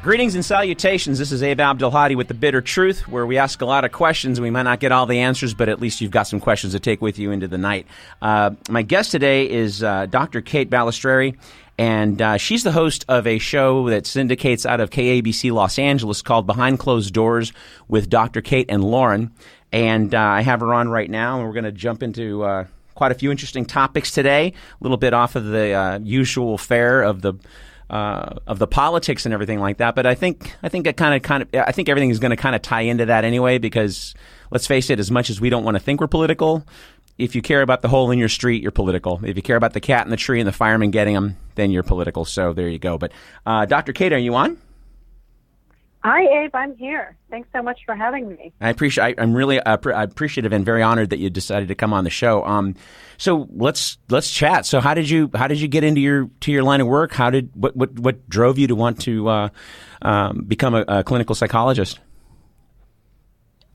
Greetings and salutations. This is Abdelhadi with The Bitter Truth, where we ask a lot of questions and we might not get all the answers, but at least you've got some questions to take with you into the night. My guest today is Dr. Kate Balistreri, and she's the host of a show that syndicates out of KABC Los Angeles called Behind Closed Doors with Dr. Kate and Lauren. And I have her on right now, and we're going to jump into quite a few interesting topics today, a little bit off of the usual fare of the politics and everything like that, but I think everything is going to kind of tie into that anyway. Because let's face it, as much as we don't want to think we're political, if you care about the hole in your street, you're political. If you care about the cat in the tree and the fireman getting them, then you're political. So there you go. But Dr. Kate, are you on? Hi, Abe. I'm here. Thanks so much for having me. I'm really appreciative and very honored that you decided to come on the show. So let's chat. So how did you get into your line of work? What drove you to want to become a clinical psychologist?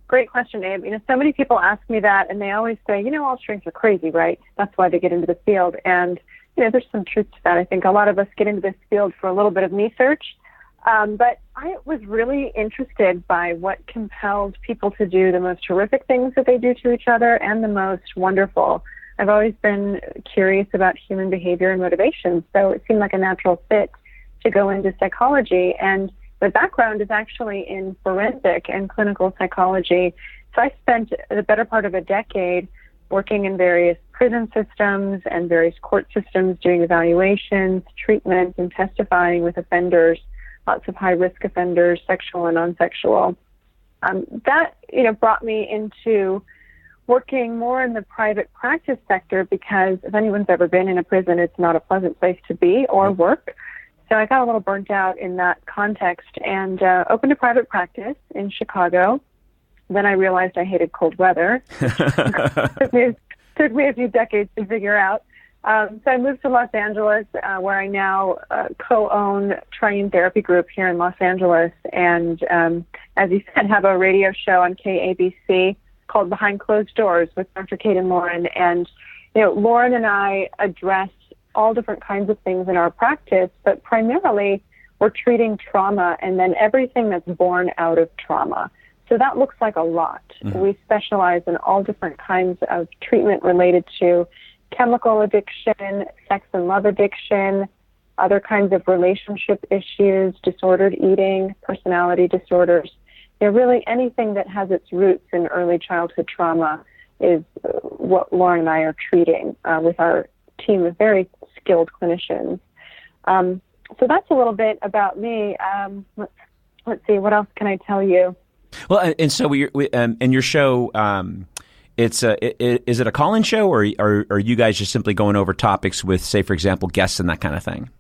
Great question, Abe. So many people ask me that, and they always say, all shrinks are crazy, right? That's why they get into the field. And there's some truth to that. I think a lot of us get into this field for a little bit of me search. But I was really interested by what compelled people to do the most horrific things that they do to each other and the most wonderful. I've always been curious about human behavior and motivation, so it seemed like a natural fit to go into psychology. And the background is actually in forensic and clinical psychology. So I spent the better part of a decade working in various prison systems and various court systems, doing evaluations, treatment, and testifying with offenders. Lots of high-risk offenders, sexual and non-sexual. That, brought me into working more in the private practice sector because if anyone's ever been in a prison, it's not a pleasant place to be or work. So I got a little burnt out in that context and opened a private practice in Chicago. Then I realized I hated cold weather. Took me a few decades to figure out. So I moved to Los Angeles, where I now co-own Triune Therapy Group here in Los Angeles, and as you said, have a radio show on KABC called Behind Closed Doors with Dr. Kate and Lauren. And Lauren and I address all different kinds of things in our practice, but primarily we're treating trauma and then everything that's born out of trauma. So that looks like a lot. Mm-hmm. We specialize in all different kinds of treatment related to chemical addiction, sex and love addiction, other kinds of relationship issues, disordered eating, personality disorders. Really anything that has its roots in early childhood trauma is what Lauren and I are treating with our team of very skilled clinicians. So that's a little bit about me. Let's see, what else can I tell you? Well, and so in your show, is it a call-in show, or are you guys just simply going over topics with, say, for example, guests and that kind of thing?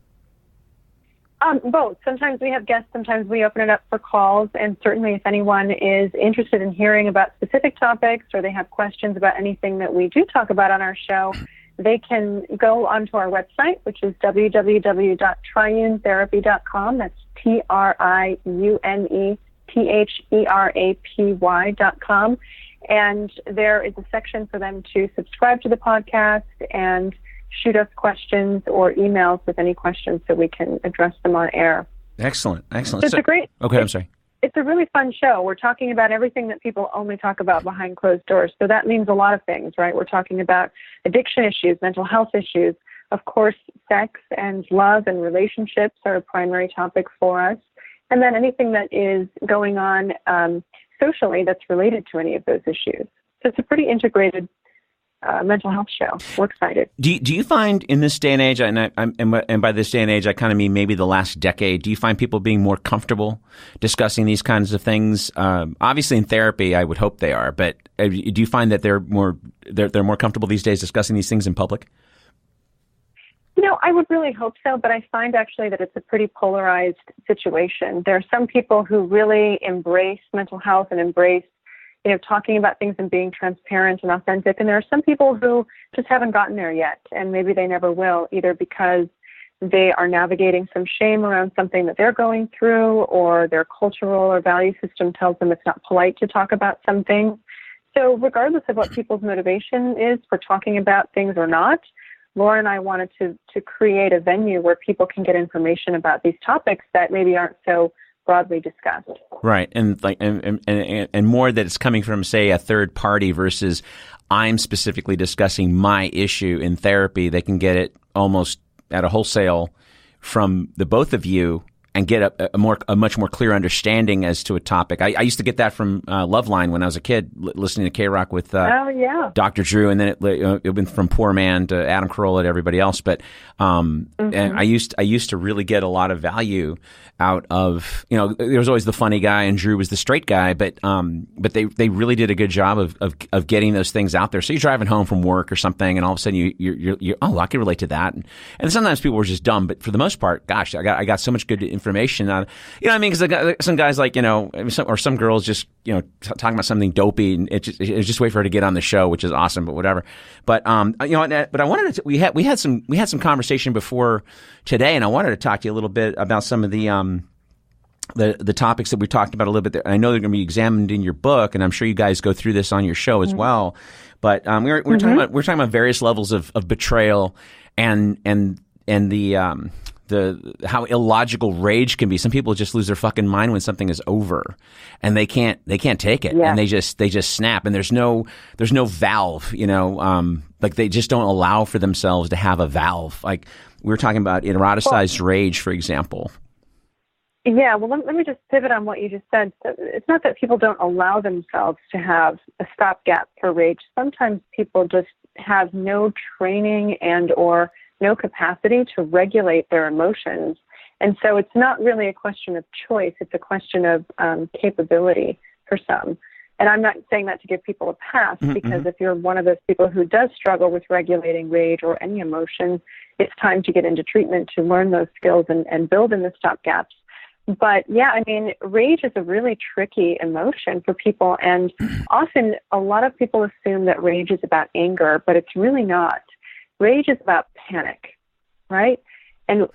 Both. Sometimes we have guests, sometimes we open it up for calls, and certainly if anyone is interested in hearing about specific topics or they have questions about anything that we do talk about on our show, they can go onto our website, which is www.triunetherapy.com. That's TriuneTherapy.com. And there is a section for them to subscribe to the podcast and shoot us questions or emails with any questions so we can address them on air. Excellent. So it's a great... Okay, I'm sorry. It's a really fun show. We're talking about everything that people only talk about behind closed doors. So that means a lot of things, right? We're talking about addiction issues, mental health issues. Of course, sex and love and relationships are a primary topic for us. And then anything that is going on socially that's related to any of those issues. So it's a pretty integrated mental health show. We're excited. Do you find in this day and age, and by this day and age I kind of mean maybe the last decade, do you find people being more comfortable discussing these kinds of things? Obviously in therapy, I would hope they are, but do you find that they're more comfortable these days discussing these things in public? I would really hope so, but I find actually that it's a pretty polarized situation. There are some people who really embrace mental health and embrace, talking about things and being transparent and authentic. And there are some people who just haven't gotten there yet, and maybe they never will, either because they are navigating some shame around something that they're going through, or their cultural or value system tells them it's not polite to talk about something. So regardless of what people's motivation is for talking about things or not, Laura and I wanted to create a venue where people can get information about these topics that maybe aren't so broadly discussed. Right, and like and more that it's coming from, say, a third party versus I'm specifically discussing my issue in therapy. They can get it almost at a wholesale from the both of you and get a much more clear understanding as to a topic. I used to get that from Loveline when I was a kid, listening to K-Rock with Dr. Drew, and then it went from Poor Man to Adam Carolla to everybody else. But and I used to really get a lot of value out of, there was always the funny guy and Drew was the straight guy, but they really did a good job of getting those things out there. So you're driving home from work or something, and all of a sudden you're I can relate to that. And sometimes people were just dumb, but for the most part, gosh, I got so much good information out of, what I mean? Because some guys like, or some girls just, talking about something dopey, and it's just wait for her to get on the show, which is awesome, but whatever. But but I wanted to, we had some conversation before today, and I wanted to talk to you a little bit about some of the topics that we talked about a little bit there. I know they're going to be examined in your book, and I'm sure you guys go through this on your show as well. But we're talking about various levels of betrayal and the how illogical rage can be. Some people just lose their fucking mind when something is over, and they can't take it, and they just snap. And there's no valve, like they just don't allow for themselves to have a valve. Like we were talking about eroticized rage, for example. Yeah, well, let me just pivot on what you just said. So it's not that people don't allow themselves to have a stopgap for rage. Sometimes people just have no training and or no capacity to regulate their emotions. And so it's not really a question of choice. It's a question of capability for some. And I'm not saying that to give people a pass, because if you're one of those people who does struggle with regulating rage or any emotion, it's time to get into treatment to learn those skills and build in the stopgaps. But yeah, I mean, rage is a really tricky emotion for people. And often a lot of people assume that rage is about anger, but it's really not. Rage is about panic, right? And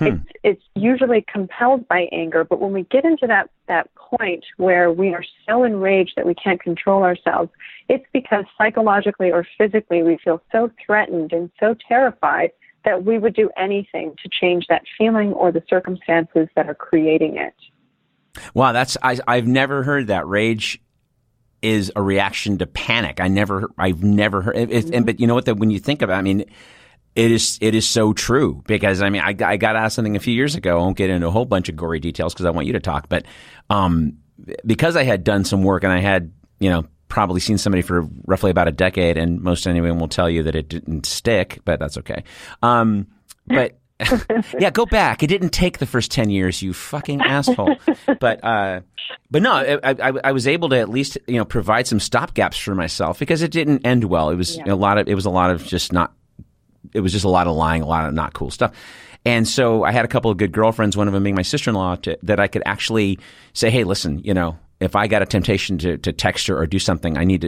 it's usually compelled by anger. But when we get into that point where we are so enraged that we can't control ourselves, it's because psychologically or physically we feel so threatened and so terrified that we would do anything to change that feeling or the circumstances that are creating it. Wow, I've never heard that. Rage is a reaction to panic. I've never heard it. But you know what? When you think about it, I mean, it is so true, because I mean, I got asked something a few years ago. I won't get into a whole bunch of gory details because I want you to talk, but because I had done some work and I had, probably seen somebody for roughly about a decade, and most anyone will tell you that it didn't stick, but that's okay. But yeah, go back. It didn't take the first 10 years, you fucking asshole. But no, I was able to at least, provide some stopgaps for myself, because it didn't end well. It was a lot of lying, a lot of not cool stuff. And so I had a couple of good girlfriends, one of them being my sister-in-law, that I could actually say, hey, listen, if I got a temptation to text her or do something, I need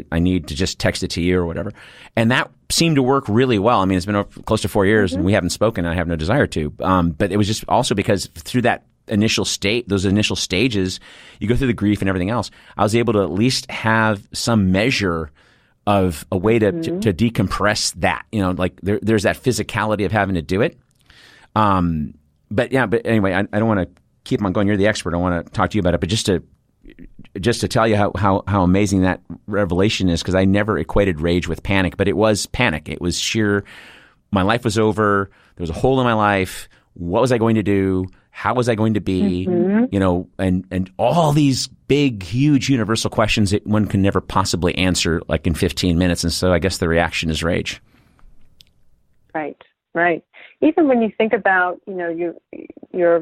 to just text it to you or whatever. And that seemed to work really well. I mean, it's been close to 4 years and we haven't spoken, and I have no desire to. But it was just also because through that those initial stages, you go through the grief and everything else, I was able to at least have some measure of a way to decompress that, like there's that physicality of having to do it. But anyway, I don't want to keep on going. You're the expert. I want to talk to you about it, but just to tell you how amazing that revelation is, because I never equated rage with panic, but it was panic. It was sheer, my life was over. There was a hole in my life. What was I going to do? How was I going to be? And all these big, huge universal questions that one can never possibly answer like in 15 minutes. And so I guess the reaction is rage. Right. Even when you think about, your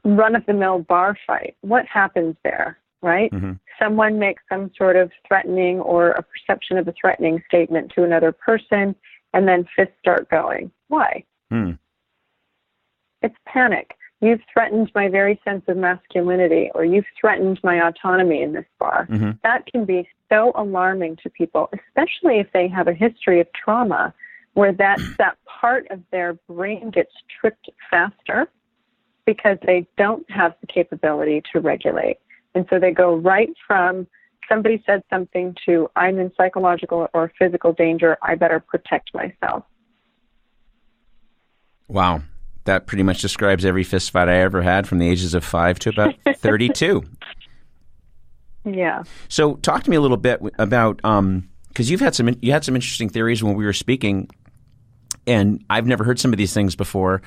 run-of-the-mill bar fight, what happens there, right? Someone makes some sort of threatening or a perception of a threatening statement to another person, and then fists start going. Why? It's panic. You've threatened my very sense of masculinity, or you've threatened my autonomy in this bar. That can be so alarming to people, especially if they have a history of trauma where that part of their brain gets tripped faster because they don't have the capability to regulate. And so they go right from somebody said something to I'm in psychological or physical danger, I better protect myself. Wow. that pretty much describes every fist fight I ever had from the ages of 5 to about 32. Yeah. So talk to me a little bit about, because you had some interesting theories when we were speaking, and I've never heard some of these things before.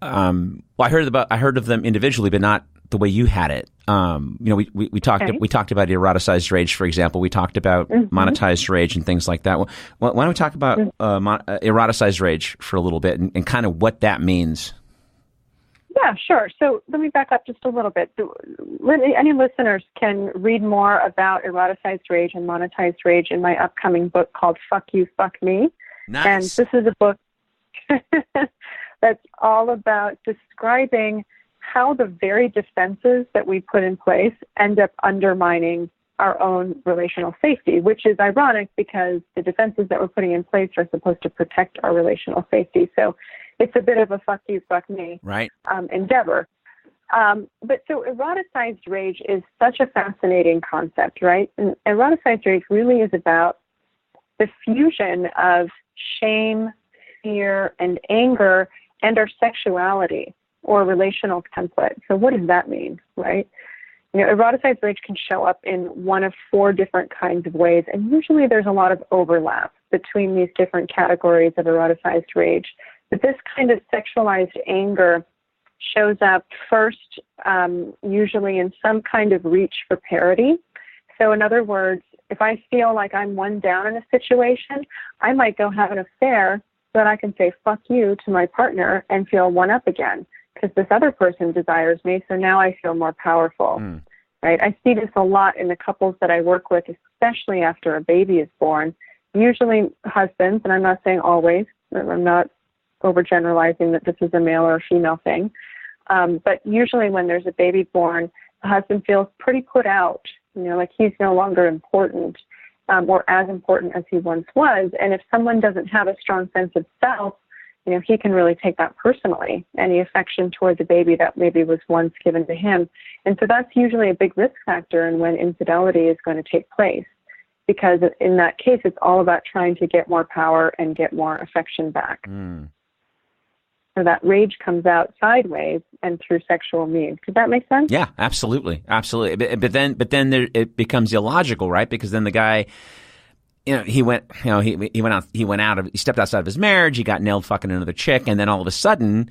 Well, I heard of them individually, but not the way you had it. We talked about eroticized rage, for example. We talked about monetized rage and things like that. Well, why don't we talk about eroticized rage for a little bit and kind of what that means? Yeah, sure. So let me back up just a little bit. Any listeners can read more about eroticized rage and monetized rage in my upcoming book called Fuck You, Fuck Me. Nice. And this is a book that's all about describing how the very defenses that we put in place end up undermining our own relational safety, which is ironic because the defenses that we're putting in place are supposed to protect our relational safety. So it's a bit of a fuck you, fuck me endeavor. But so eroticized rage is such a fascinating concept, right? And eroticized rage really is about the fusion of shame, fear, and anger and our sexuality or relational template. So what does that mean, right? Eroticized rage can show up in one of 4 different kinds of ways, and usually there's a lot of overlap between these different categories of eroticized rage. But this kind of sexualized anger shows up first, usually in some kind of reach for parity. So in other words, if I feel like I'm one down in a situation, I might go have an affair so that I can say fuck you to my partner and feel one up again because this other person desires me, so now I feel more powerful. Right? I see this a lot in the couples that I work with, especially after a baby is born. Usually husbands, and I'm not saying always, I'm not overgeneralizing that this is a male or a female thing, but usually when there's a baby born, the husband feels pretty put out, like he's no longer important or as important as he once was. And if someone doesn't have a strong sense of self, he can really take that personally, any affection toward the baby that maybe was once given to him. And so that's usually a big risk factor in when infidelity is going to take place, because in that case, it's all about trying to get more power and get more affection back. So that rage comes out sideways and through sexual means. Does that make sense? Yeah, absolutely. Absolutely. But then it becomes illogical, right? Because then the guy, he stepped outside of his marriage, he got nailed fucking another chick, and then all of a sudden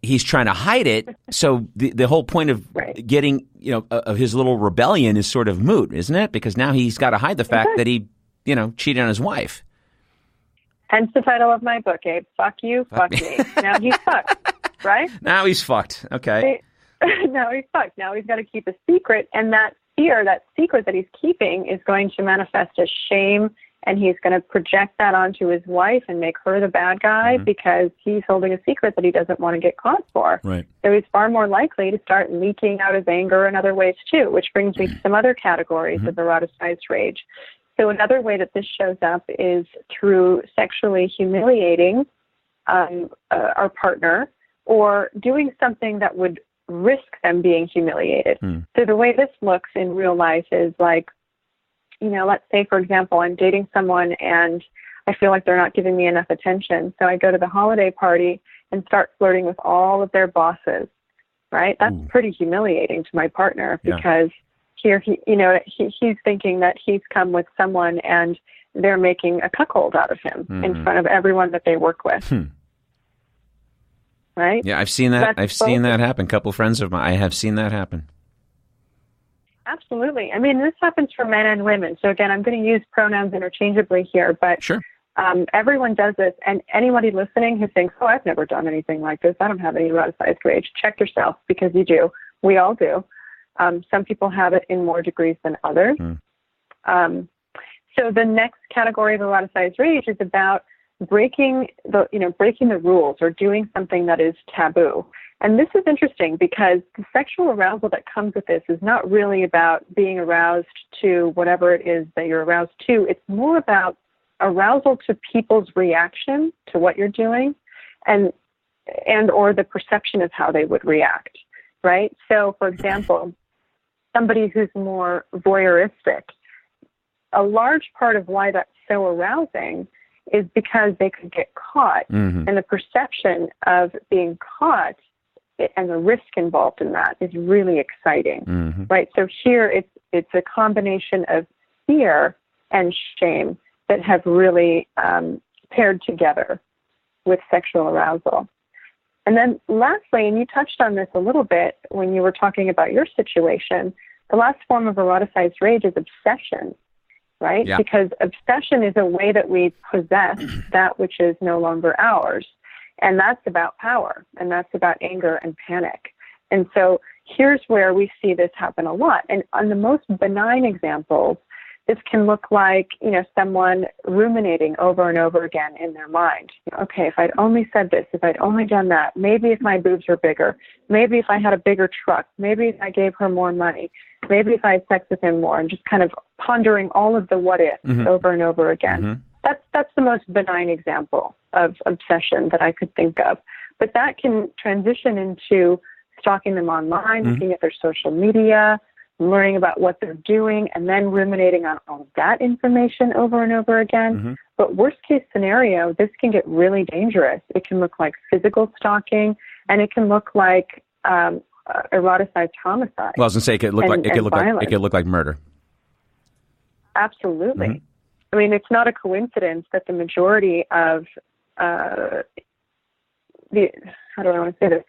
he's trying to hide it. So the whole point of getting, of his little rebellion is sort of moot, isn't it? Because now he's got to hide the fact that he, cheated on his wife. Hence the title of my book, Abe. Fuck you, fuck me. Now he's fucked, right? Now he's fucked. Okay. Now he's fucked. Now he's got to keep a secret, and that fear, that secret that he's keeping is going to manifest as shame, and he's going to project that onto his wife and make her the bad guy because he's holding a secret that he doesn't want to get caught for. Right. So he's far more likely to start leaking out his anger in other ways too, which brings me to some other categories of eroticized rage. So another way that this shows up is through sexually humiliating our partner or doing something that would risk them being humiliated. So the way this looks in real life is like, let's say, for example, I'm dating someone and I feel like they're not giving me enough attention. So I go to the holiday party and start flirting with all of their bosses, right? That's pretty humiliating to my partner because here, he's thinking that he's come with someone and they're making a cuckold out of him in front of everyone that they work with. Right? Yeah, I've seen that. I've seen that happen. A couple of friends of mine, I have seen that happen. Absolutely. I mean, this happens for men and women. So again, I'm going to use pronouns interchangeably here, but everyone does this. And anybody listening who thinks, oh, I've never done anything like this, I don't have any eroticized rage, check yourself because you do. We all do. Some people have it in more degrees than others. So the next category of eroticized rage is about breaking the rules or doing something that is taboo. And this is interesting because the sexual arousal that comes with this is not really about being aroused to whatever it is that you're aroused to. It's more about arousal to people's reaction to what you're doing and or the perception of how they would react, right? So, for example, somebody who's more voyeuristic, a large part of why that's so arousing is because they could get caught. And the perception of being caught and the risk involved in that is really exciting, right? So here it's a combination of fear and shame that have really paired together with sexual arousal. And then lastly, and you touched on this a little bit when you were talking about your situation, the last form of eroticized rage is obsession, right? Yeah. Because obsession is a way that we possess that which is no longer ours. And that's about power, and that's about anger and panic. And so here's where we see this happen a lot. And on the most benign examples, this can look like, someone ruminating over and over again in their mind. Okay, if I'd only said this, if I'd only done that, maybe if my boobs were bigger, maybe if I had a bigger truck, maybe if I gave her more money, maybe if I had sex with him more, and just kind of pondering all of the what ifs over and over again. That's the most benign example of obsession that I could think of. But that can transition into stalking them online, looking at their social media, learning about what they're doing, and then ruminating on all of that information over and over again. But worst case scenario, this can get really dangerous. It can look like physical stalking, and it can look like eroticized homicide. Well, I was going to say it could look like murder. Absolutely. I mean, it's not a coincidence that the majority of how do I want to say this?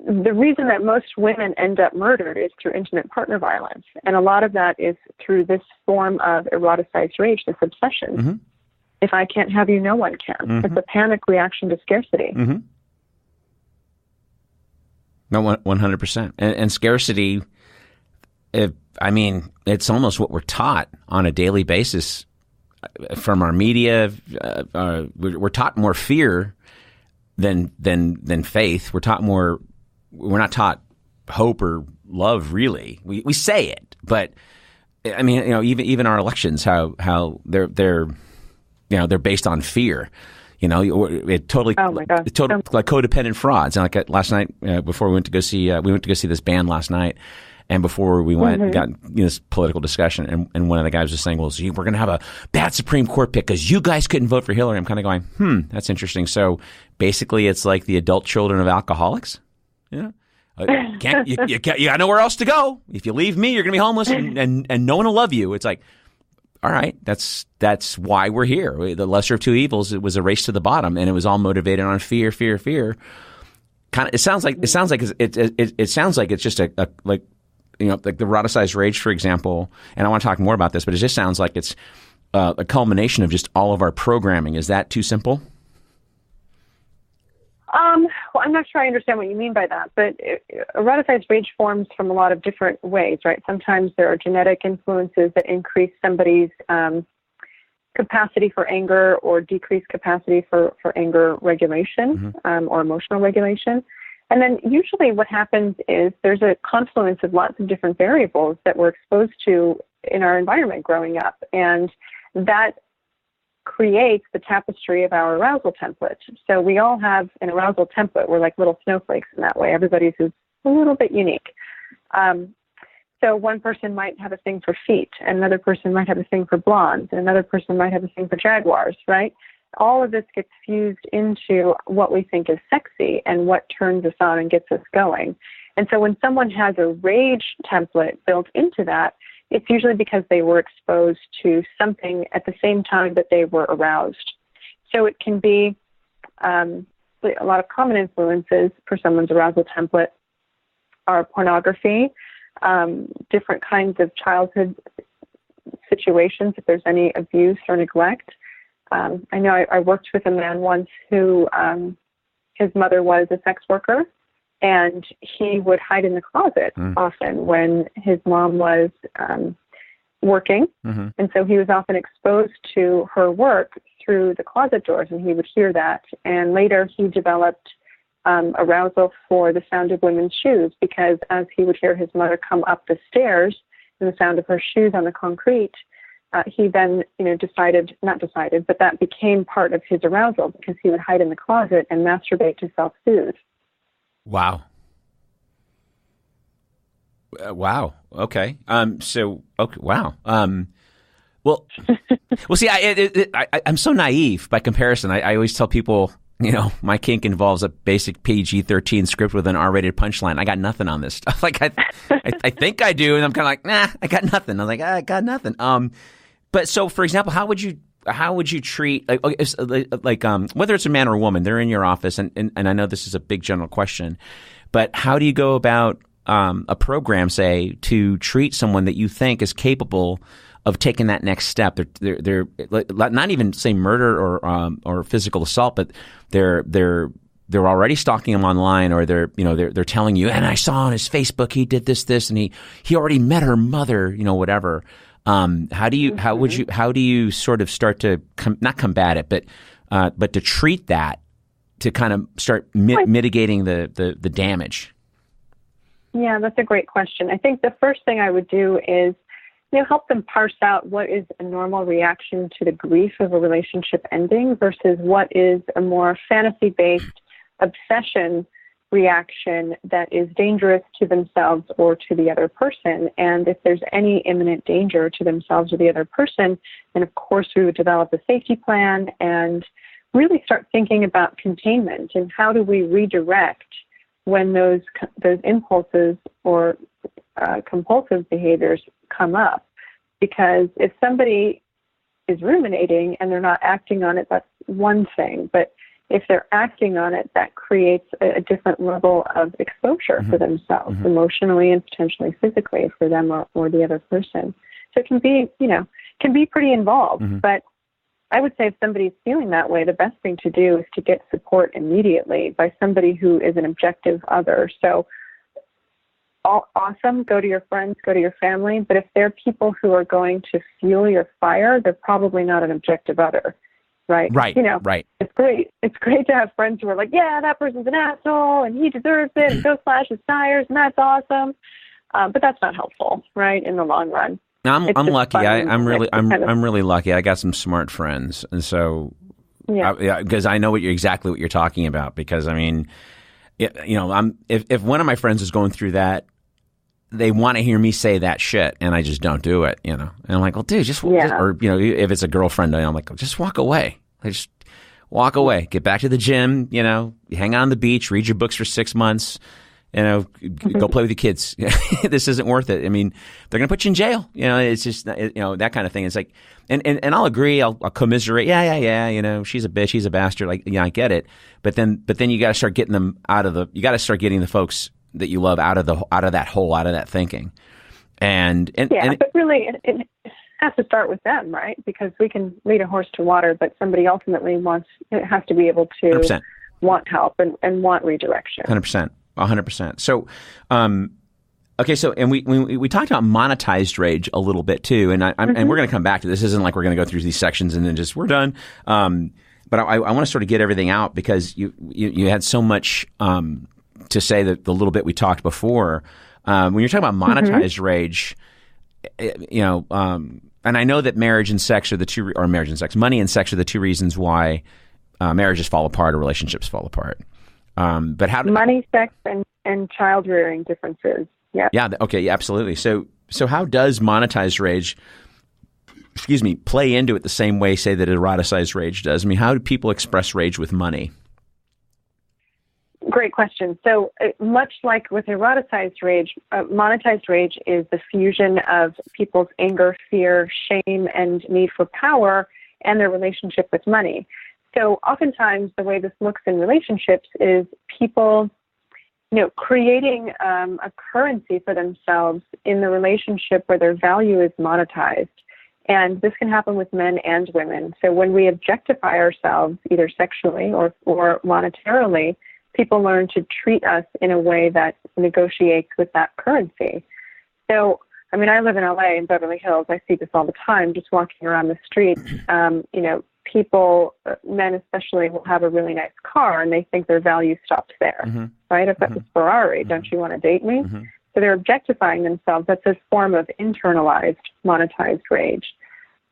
The reason that most women end up murdered is through intimate partner violence. And a lot of that is through this form of eroticized rage, this obsession. If I can't have you, no one can. It's a panic reaction to scarcity. No, 100%. And scarcity, it's almost what we're taught on a daily basis from our media. We're taught more fear than faith. We're not taught hope or love, really. We say it, but even our elections, how they're based on fear. It totally, like codependent frauds. And like last night, before we went to go see this band last night. And before we went, got this political discussion, and one of the guys was saying, well, so we're going to have a bad Supreme Court pick because you guys couldn't vote for Hillary. I'm kind of going, that's interesting. So basically it's like the adult children of alcoholics. You got nowhere else to go. If you leave me, you're going to be homeless and no one will love you. It's like, all right, that's why we're here. The lesser of two evils, it was a race to the bottom, and it was all motivated on fear. Kind of, it sounds like it's just like the eroticized rage, for example, and I want to talk more about this, but it just sounds like it's a culmination of just all of our programming. Is that too simple? Well, I'm not sure I understand what you mean by that, but eroticized rage forms from a lot of different ways, right? Sometimes there are genetic influences that increase somebody's capacity for anger or decrease capacity for anger regulation or emotional regulation. And then usually what happens is there's a confluence of lots of different variables that we're exposed to in our environment growing up. And that creates the tapestry of our arousal template. So we all have an arousal template. We're like little snowflakes in that way. Everybody's is a little bit unique. So one person might have a thing for feet, and another person might have a thing for blondes, and another person might have a thing for jaguars, right? All of this gets fused into what we think is sexy and what turns us on and gets us going. And so when someone has a rage template built into that, it's usually because they were exposed to something at the same time that they were aroused. So it can be a lot of common influences for someone's arousal template are pornography, different kinds of childhood situations, if there's any abuse or neglect. I know I worked with a man once who his mother was a sex worker, and he would hide in the closet often when his mom was working. And so he was often exposed to her work through the closet doors, and he would hear that. And later he developed arousal for the sound of women's shoes, because as he would hear his mother come up the stairs and the sound of her shoes on the concrete, he then, not decided, but that became part of his arousal, because he would hide in the closet and masturbate to self-soothe. Wow. Wow. Okay. Okay. Wow. Well, see, I'm so naive by comparison. I always tell people, my kink involves a basic PG-13 script with an R-rated punchline. I got nothing on this stuff. Like I think I do, and I'm kind of like, nah, I got nothing. I'm like, I got nothing. But so, for example, how would you treat whether it's a man or a woman? They're in your office, and I know this is a big general question, but how do you go about a program, say, to treat someone that you think is capable of taking that next step? They're not even say murder or physical assault, but they're already stalking him online, or they're telling you, and I saw on his Facebook he did this, and he already met her mother, whatever. How do you sort of start to not combat it, but to treat that, to kind of start mitigating the damage? Yeah, that's a great question. I think the first thing I would do is, help them parse out what is a normal reaction to the grief of a relationship ending versus what is a more fantasy-based obsession reaction that is dangerous to themselves or to the other person. And if there's any imminent danger to themselves or the other person, then of course we would develop a safety plan and really start thinking about containment and how do we redirect when those impulses or compulsive behaviors come up. Because if somebody is ruminating and they're not acting on it, that's one thing. But if they're acting on it, that creates a different level of exposure for themselves, emotionally and potentially physically for them or the other person. So it can be pretty involved. But I would say if somebody's feeling that way, the best thing to do is to get support immediately by somebody who is an objective other. So awesome, go to your friends, go to your family. But if they're people who are going to fuel your fire, they're probably not an objective other. Right. Right. It's great. It's great to have friends who are like, yeah, that person's an asshole and he deserves it and go slash his tires and that's awesome. But that's not helpful, right, in the long run. I'm lucky. I'm really lucky. I got some smart friends, and so because I know exactly what you're talking about. Because I mean, if one of my friends is going through that, they want to hear me say that shit, and I just don't do it. And I'm like, well, dude, or if it's a girlfriend, I'm like, just walk away. Just walk away. Get back to the gym. Hang out on the beach. Read your books for 6 months. Go play with your kids. This isn't worth it. I mean, they're going to put you in jail. It's just, that kind of thing. It's like, and I'll agree. I'll commiserate. Yeah. She's a bitch. He's a bastard. Like, I get it. But then you got to start getting them you got to start getting the folks that you love out of that hole, out of that thinking. But really it has to start with them, right? Because we can lead a horse to water, but somebody ultimately has to be able to 100%. Want help and want redirection. 100%. So, okay. So, and we talked about monetized rage a little bit too, and and we're going to come back to this. Isn't like we're going to go through these sections and then just we're done. But I want to sort of get everything out because you had so much to say that the little bit we talked before. When you're talking about monetized rage, and I know that marriage and sex are the two, or marriage and sex, money and sex are the two reasons why marriages fall apart or relationships fall apart. But how money, sex, and child rearing differences? Yeah. Yeah. Okay. Yeah, absolutely. So how does monetized rage, play into it the same way, say, that eroticized rage does? I mean, how do people express rage with money? Great question. So much like with eroticized rage, monetized rage is the fusion of people's anger, fear, shame, and need for power and their relationship with money. So oftentimes the way this looks in relationships is people, creating a currency for themselves in the relationship where their value is monetized. And this can happen with men and women. So when we objectify ourselves, either sexually or monetarily, people learn to treat us in a way that negotiates with that currency. So, I mean, I live in LA, in Beverly Hills. I see this all the time, just walking around the streets. People, men especially, will have a really nice car and they think their value stops there, right? I've got this Ferrari. Don't you want to date me? So they're objectifying themselves. That's a form of internalized, monetized rage.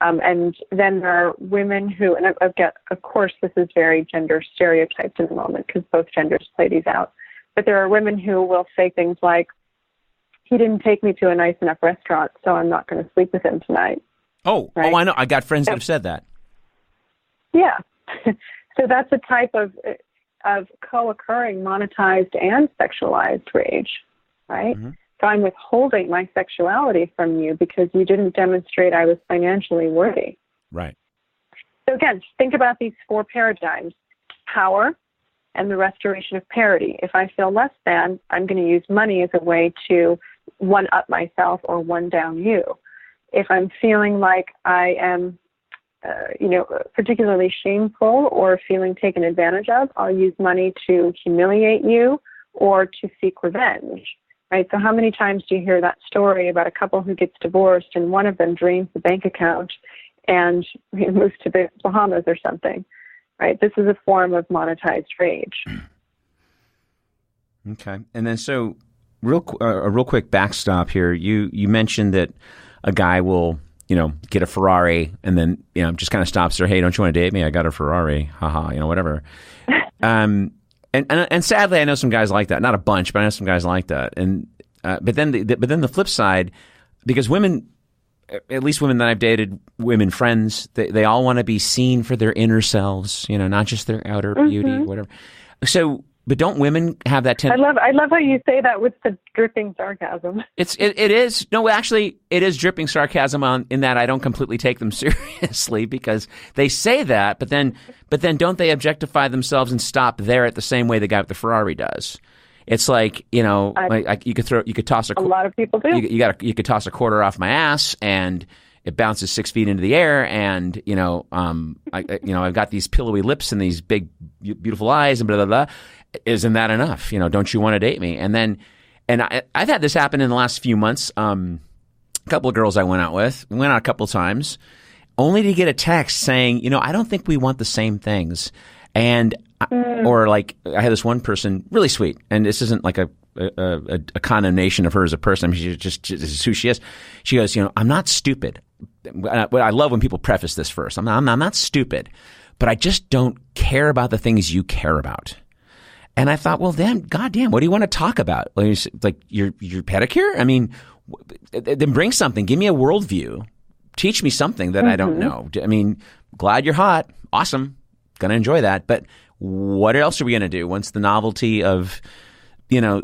And then there are women who, and of course, this is very gender stereotyped in the moment because both genders play these out. But there are women who will say things like, he didn't take me to a nice enough restaurant, so I'm not going to sleep with him tonight. Oh, right? I know. I got friends that have said that. Yeah. So that's a type of co-occurring monetized and sexualized rage, right? Mm-hmm. So I'm withholding my sexuality from you because you didn't demonstrate I was financially worthy. Right. So again, think about these 4 paradigms: power and the restoration of parity. If I feel less than, I'm going to use money as a way to one-up myself or one-down you. If I'm feeling like I am particularly shameful or feeling taken advantage of, I'll use money to humiliate you or to seek revenge, right? So how many times do you hear that story about a couple who gets divorced and one of them drains the bank account and moves to the Bahamas or something, right? This is a form of monetized rage. Okay. And then so a real quick backstop here. You mentioned that a guy will get a Ferrari and then, just kind of stops there. Hey, don't you want to date me? I got a Ferrari. Haha, whatever. And sadly, I know some guys like that. Not a bunch, but I know some guys like that. And but then the flip side, because women, at least women that I've dated, women friends, they all want to be seen for their inner selves, not just their outer beauty, whatever. So, but don't women have that tendency? I love how you say that with the dripping sarcasm. It is. No, actually, it is dripping sarcasm in that I don't completely take them seriously because they say that, but then don't they objectify themselves and stop there at the same way the guy with the Ferrari does? It's like, like you could toss a lot of people do. You could toss a quarter off my ass and it bounces 6 feet into the air, and I've got these pillowy lips and these big beautiful eyes and blah blah blah. Isn't that enough? Don't you want to date me? And I've had this happen in the last few months. A couple of girls I went out a couple of times, only to get a text saying, I don't think we want the same things. And or like I had this one person, really sweet, and this isn't like a condemnation of her as a person. I mean, this is who she is. She goes, I'm not stupid. I love when people preface this first. I'm not stupid, but I just don't care about the things you care about. And I thought, well, then, goddamn, what do you want to talk about? Like your pedicure? I mean, then bring something. Give me a worldview. Teach me something that I don't know. I mean, glad you're hot. Awesome. Gonna enjoy that. But what else are we gonna do once the novelty of,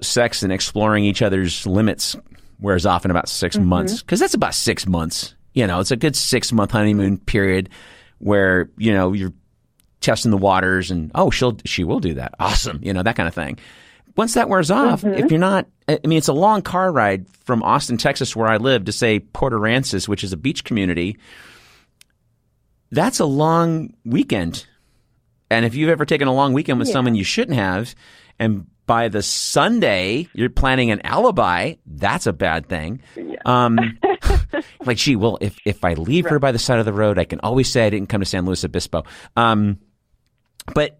sex and exploring each other's limits wears off in about 6 months? Because that's about 6 months. It's a good 6-month honeymoon period where, you're testing the waters and, she will do that. Awesome. That kind of thing. Once that wears off, if you're not, it's a long car ride from Austin, Texas, where I live, to say Port Aransas, which is a beach community. That's a long weekend. And if you've ever taken a long weekend with someone you shouldn't have, and by the Sunday you're planning an alibi, that's a bad thing. Yeah. Like, gee, well, if I leave her by the side of the road, I can always say I didn't come to San Luis Obispo. But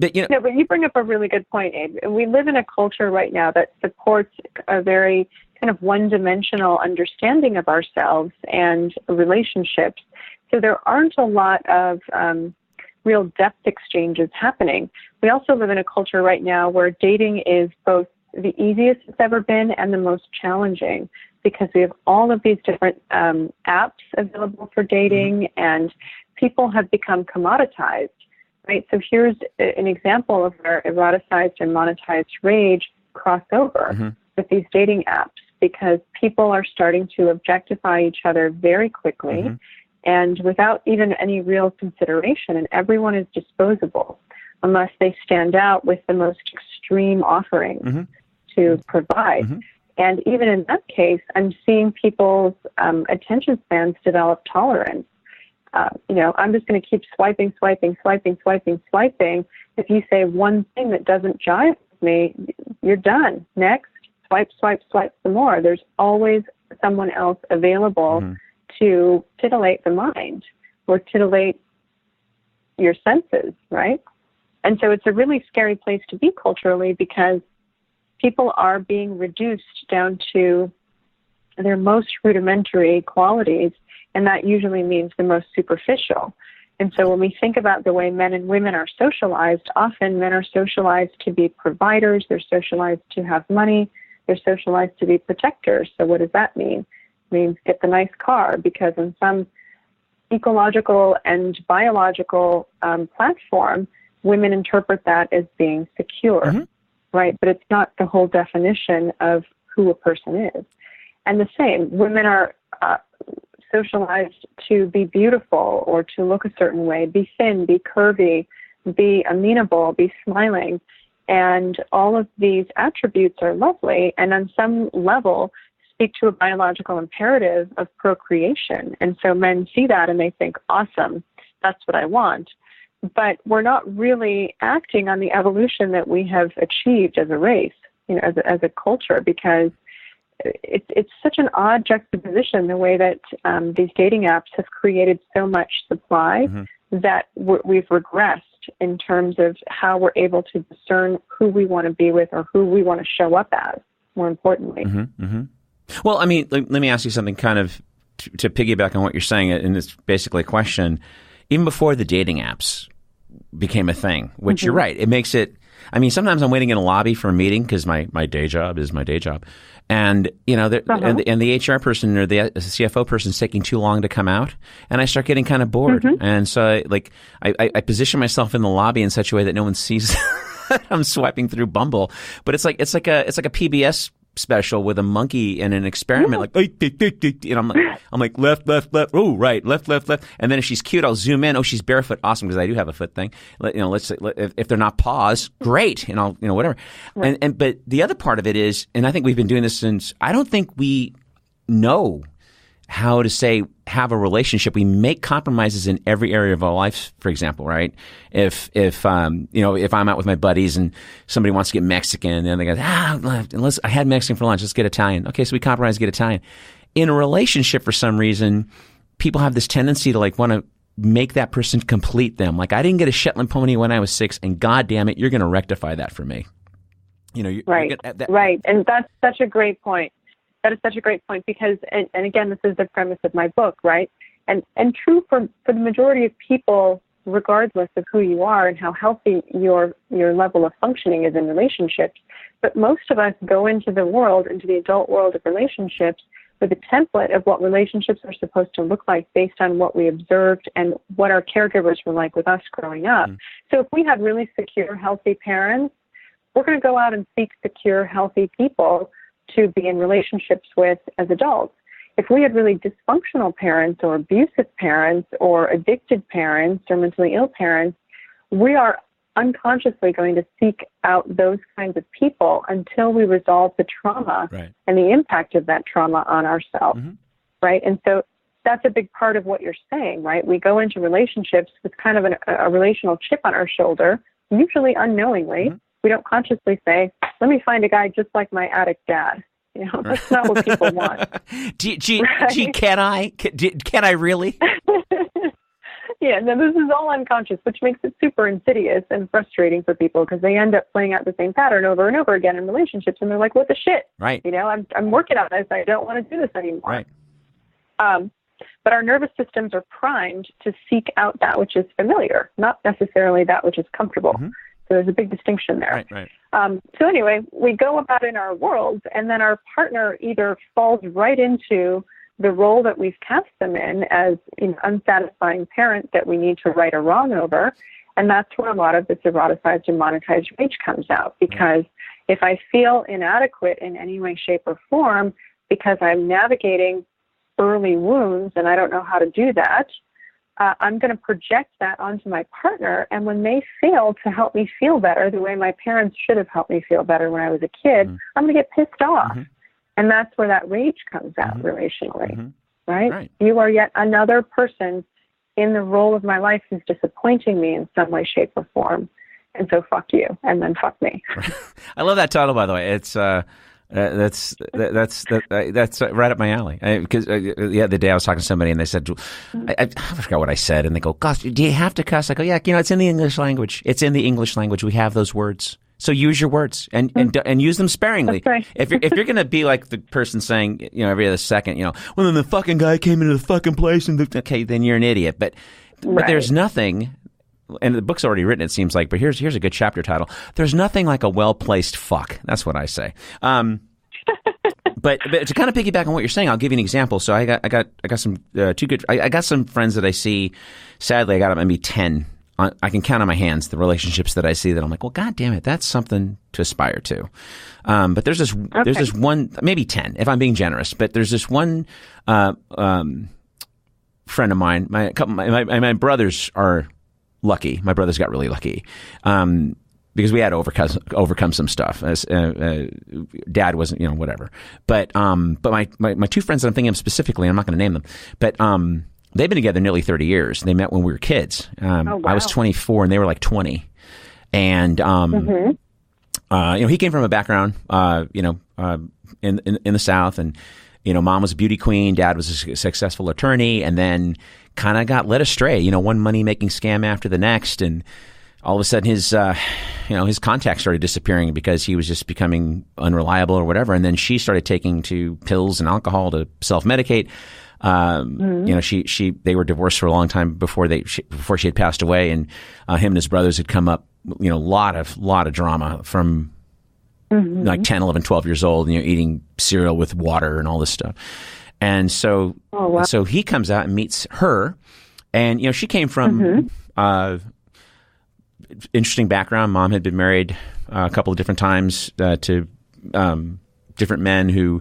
you bring up a really good point, Abe. We live in a culture right now that supports a very kind of one-dimensional understanding of ourselves and relationships. So there aren't a lot of real depth exchanges happening. We also live in a culture right now where dating is both the easiest it's ever been and the most challenging, because we have all of these different apps available for dating, and people have become commoditized, right? So here's an example of where eroticized and monetized rage cross over with these dating apps, because people are starting to objectify each other very quickly and without even any real consideration, and everyone is disposable unless they stand out with the most extreme offerings to provide. And even in that case, I'm seeing people's attention spans develop tolerance. I'm just going to keep swiping. If you say one thing that doesn't jive with me, you're done. Next, swipe some more. There's always someone else available to titillate the mind or titillate your senses, right? And so it's a really scary place to be culturally, because people are being reduced down to their most rudimentary qualities, and that usually means the most superficial. And so when we think about the way men and women are socialized, often men are socialized to be providers, they're socialized to have money, they're socialized to be protectors. So what does that mean? means get the nice car, because in some ecological and biological platform, women interpret that as being secure, right? But it's not the whole definition of who a person is. And the same, women are socialized to be beautiful or to look a certain way, be thin, be curvy, be amenable, be smiling. And all of these attributes are lovely, and on some level speak to a biological imperative of procreation. And so men see that and they think, awesome, that's what I want. But we're not really acting on the evolution that we have achieved as a race, as a culture, because it's such an odd juxtaposition, the way that these dating apps have created so much supply that we've regressed in terms of how we're able to discern who we want to be with or who we want to show up as, more importantly. Well, I mean, let me ask you something kind of to piggyback on what you're saying, and it's basically a question. Even before the dating apps became a thing, which you're right, it makes it, I mean, sometimes I'm waiting in a lobby for a meeting because my day job is my day job. And, and the HR person or the CFO person is taking too long to come out. And I start getting kind of bored. And so I position myself in the lobby in such a way that no one sees I'm swiping through Bumble. But it's like a PBS special with a monkey and an experiment, and I'm like left, oh right, left, and then if she's cute, I'll zoom in. Oh, she's barefoot, awesome, because I do have a foot thing. Let's say if they're not paws, great, and I'll whatever. And but the other part of it is, and I think we've been doing this since. I don't think we know how to have a relationship. We make compromises in every area of our life. For example, right? If I'm out with my buddies and somebody wants to get Mexican, and they go, unless I had Mexican for lunch, let's get Italian. Okay, so we compromise, get Italian. In a relationship, for some reason, people have this tendency to want to make that person complete them. Like, I didn't get a Shetland pony when I was 6, and God damn it, you're going to rectify that for me. Right, and that's such a great point. That is such a great point, because, and again, this is the premise of my book, right? And true for the majority of people, regardless of who you are and how healthy your level of functioning is in relationships. But most of us go into the adult world of relationships with a template of what relationships are supposed to look like based on what we observed and what our caregivers were like with us growing up. So if we have really secure, healthy parents, we're going to go out and seek secure, healthy people to be in relationships with as adults. If we had really dysfunctional parents or abusive parents or addicted parents or mentally ill parents, we are unconsciously going to seek out those kinds of people until we resolve the trauma and the impact of that trauma on ourselves, right? And so that's a big part of what you're saying, right? We go into relationships with kind of a relational chip on our shoulder, usually unknowingly. We don't consciously say, let me find a guy just like my addict dad. That's not what people want. Can I really? Yeah, no, this is all unconscious, which makes it super insidious and frustrating for people, because they end up playing out the same pattern over and over again in relationships, and they're like, what the shit? Right. I'm working on this. I don't want to do this anymore. Right. But our nervous systems are primed to seek out that which is familiar, not necessarily that which is comfortable. So there's a big distinction there. Right. So anyway, we go about in our worlds, and then our partner either falls right into the role that we've cast them in as unsatisfying parent that we need to right a wrong over. And that's where a lot of this eroticized and monetized rage comes out. Because if I feel inadequate in any way, shape, or form because I'm navigating early wounds and I don't know how to do that, I'm going to project that onto my partner. And when they fail to help me feel better the way my parents should have helped me feel better when I was a kid, I'm going to get pissed off. And that's where that rage comes out relationally, right? You are yet another person in the role of my life who's disappointing me in some way, shape, or form. And so fuck you, and then fuck me. I love that title, by the way. It's that's right up my alley. Because the other day I was talking to somebody and they said, I forgot what I said, and they go, "Gosh, do you have to cuss?" I go, "Yeah, it's in the English language. It's in the English language. We have those words. So use your words and use them sparingly." That's right. If you're going to be like the person saying, every other second, well, then the fucking guy came into the fucking place and okay, then you're an idiot. But there's nothing. And the book's already written, it seems like, but here's a good chapter title. There's nothing like a well-placed fuck. That's what I say. But to kind of piggyback on what you're saying, I'll give you an example. So I got some two good. I got some friends that I see. Sadly, I got maybe 10. I can count on my hands the relationships that I see that I'm like, well, God damn it, that's something to aspire to. But there's this one, maybe 10 if I'm being generous. But there's this one friend of mine. My brothers are lucky. My brothers got really lucky. Because we had to overcome some stuff. Dad wasn't, whatever. But my two friends that I'm thinking of specifically, I'm not going to name them, but they've been together nearly 30 years. They met when we were kids. Wow. I was 24 and they were like 20. And he came from a background, in the South, and mom was a beauty queen, dad was a successful attorney, and then kind of got led astray. One money making scam after the next, and all of a sudden his contacts started disappearing because he was just becoming unreliable or whatever. And then she started taking to pills and alcohol to self-medicate. They were divorced for a long time before she had passed away, and him and his brothers had come up, a lot of drama from like 10, 11, 12 years old, eating cereal with water and all this stuff. And so, so he comes out and meets her, and she came from interesting background. Mom had been married a couple of different times to different men who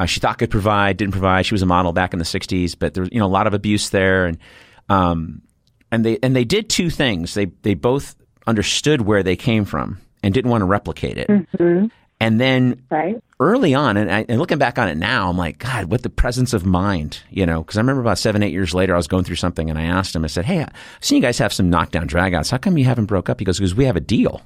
she thought could provide, didn't provide. She was a model back in the 60s, but there was a lot of abuse there, and they did two things. They both understood where they came from and didn't want to replicate it. And then early on, and looking back on it now, I'm like, God, what the presence of mind, because I remember about 7, 8 years later, I was going through something and I asked him, I said, hey, I've seen you guys have some knockdown dragouts. How come you haven't broke up? He goes, because we have a deal.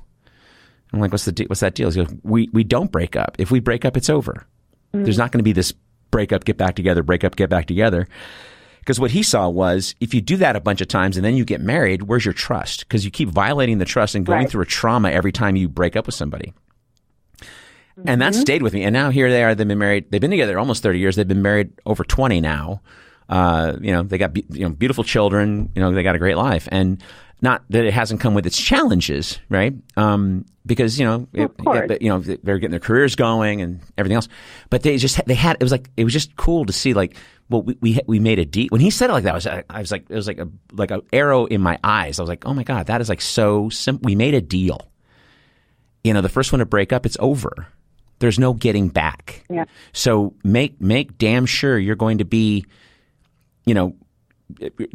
I'm like, what's that deal? He goes, we don't break up. If we break up, it's over. There's not going to be this break up, get back together, break up, get back together. Because what he saw was, if you do that a bunch of times and then you get married, where's your trust? Because you keep violating the trust and going through a trauma every time you break up with somebody. And that stayed with me. And now here they are. They've been married. They've been together almost 30 years. They've been married over 20 now. They got beautiful children. They got a great life. And not that it hasn't come with its challenges, right? Because they're getting their careers going and everything else. But it was just cool to see, like, well, we made a deal. When he said it like that, I was like, it was like an arrow in my eyes. I was like, oh my God, that is like so simple. We made a deal. The first one to break up, it's over. There's no getting back. Yeah. So make damn sure you're going to be,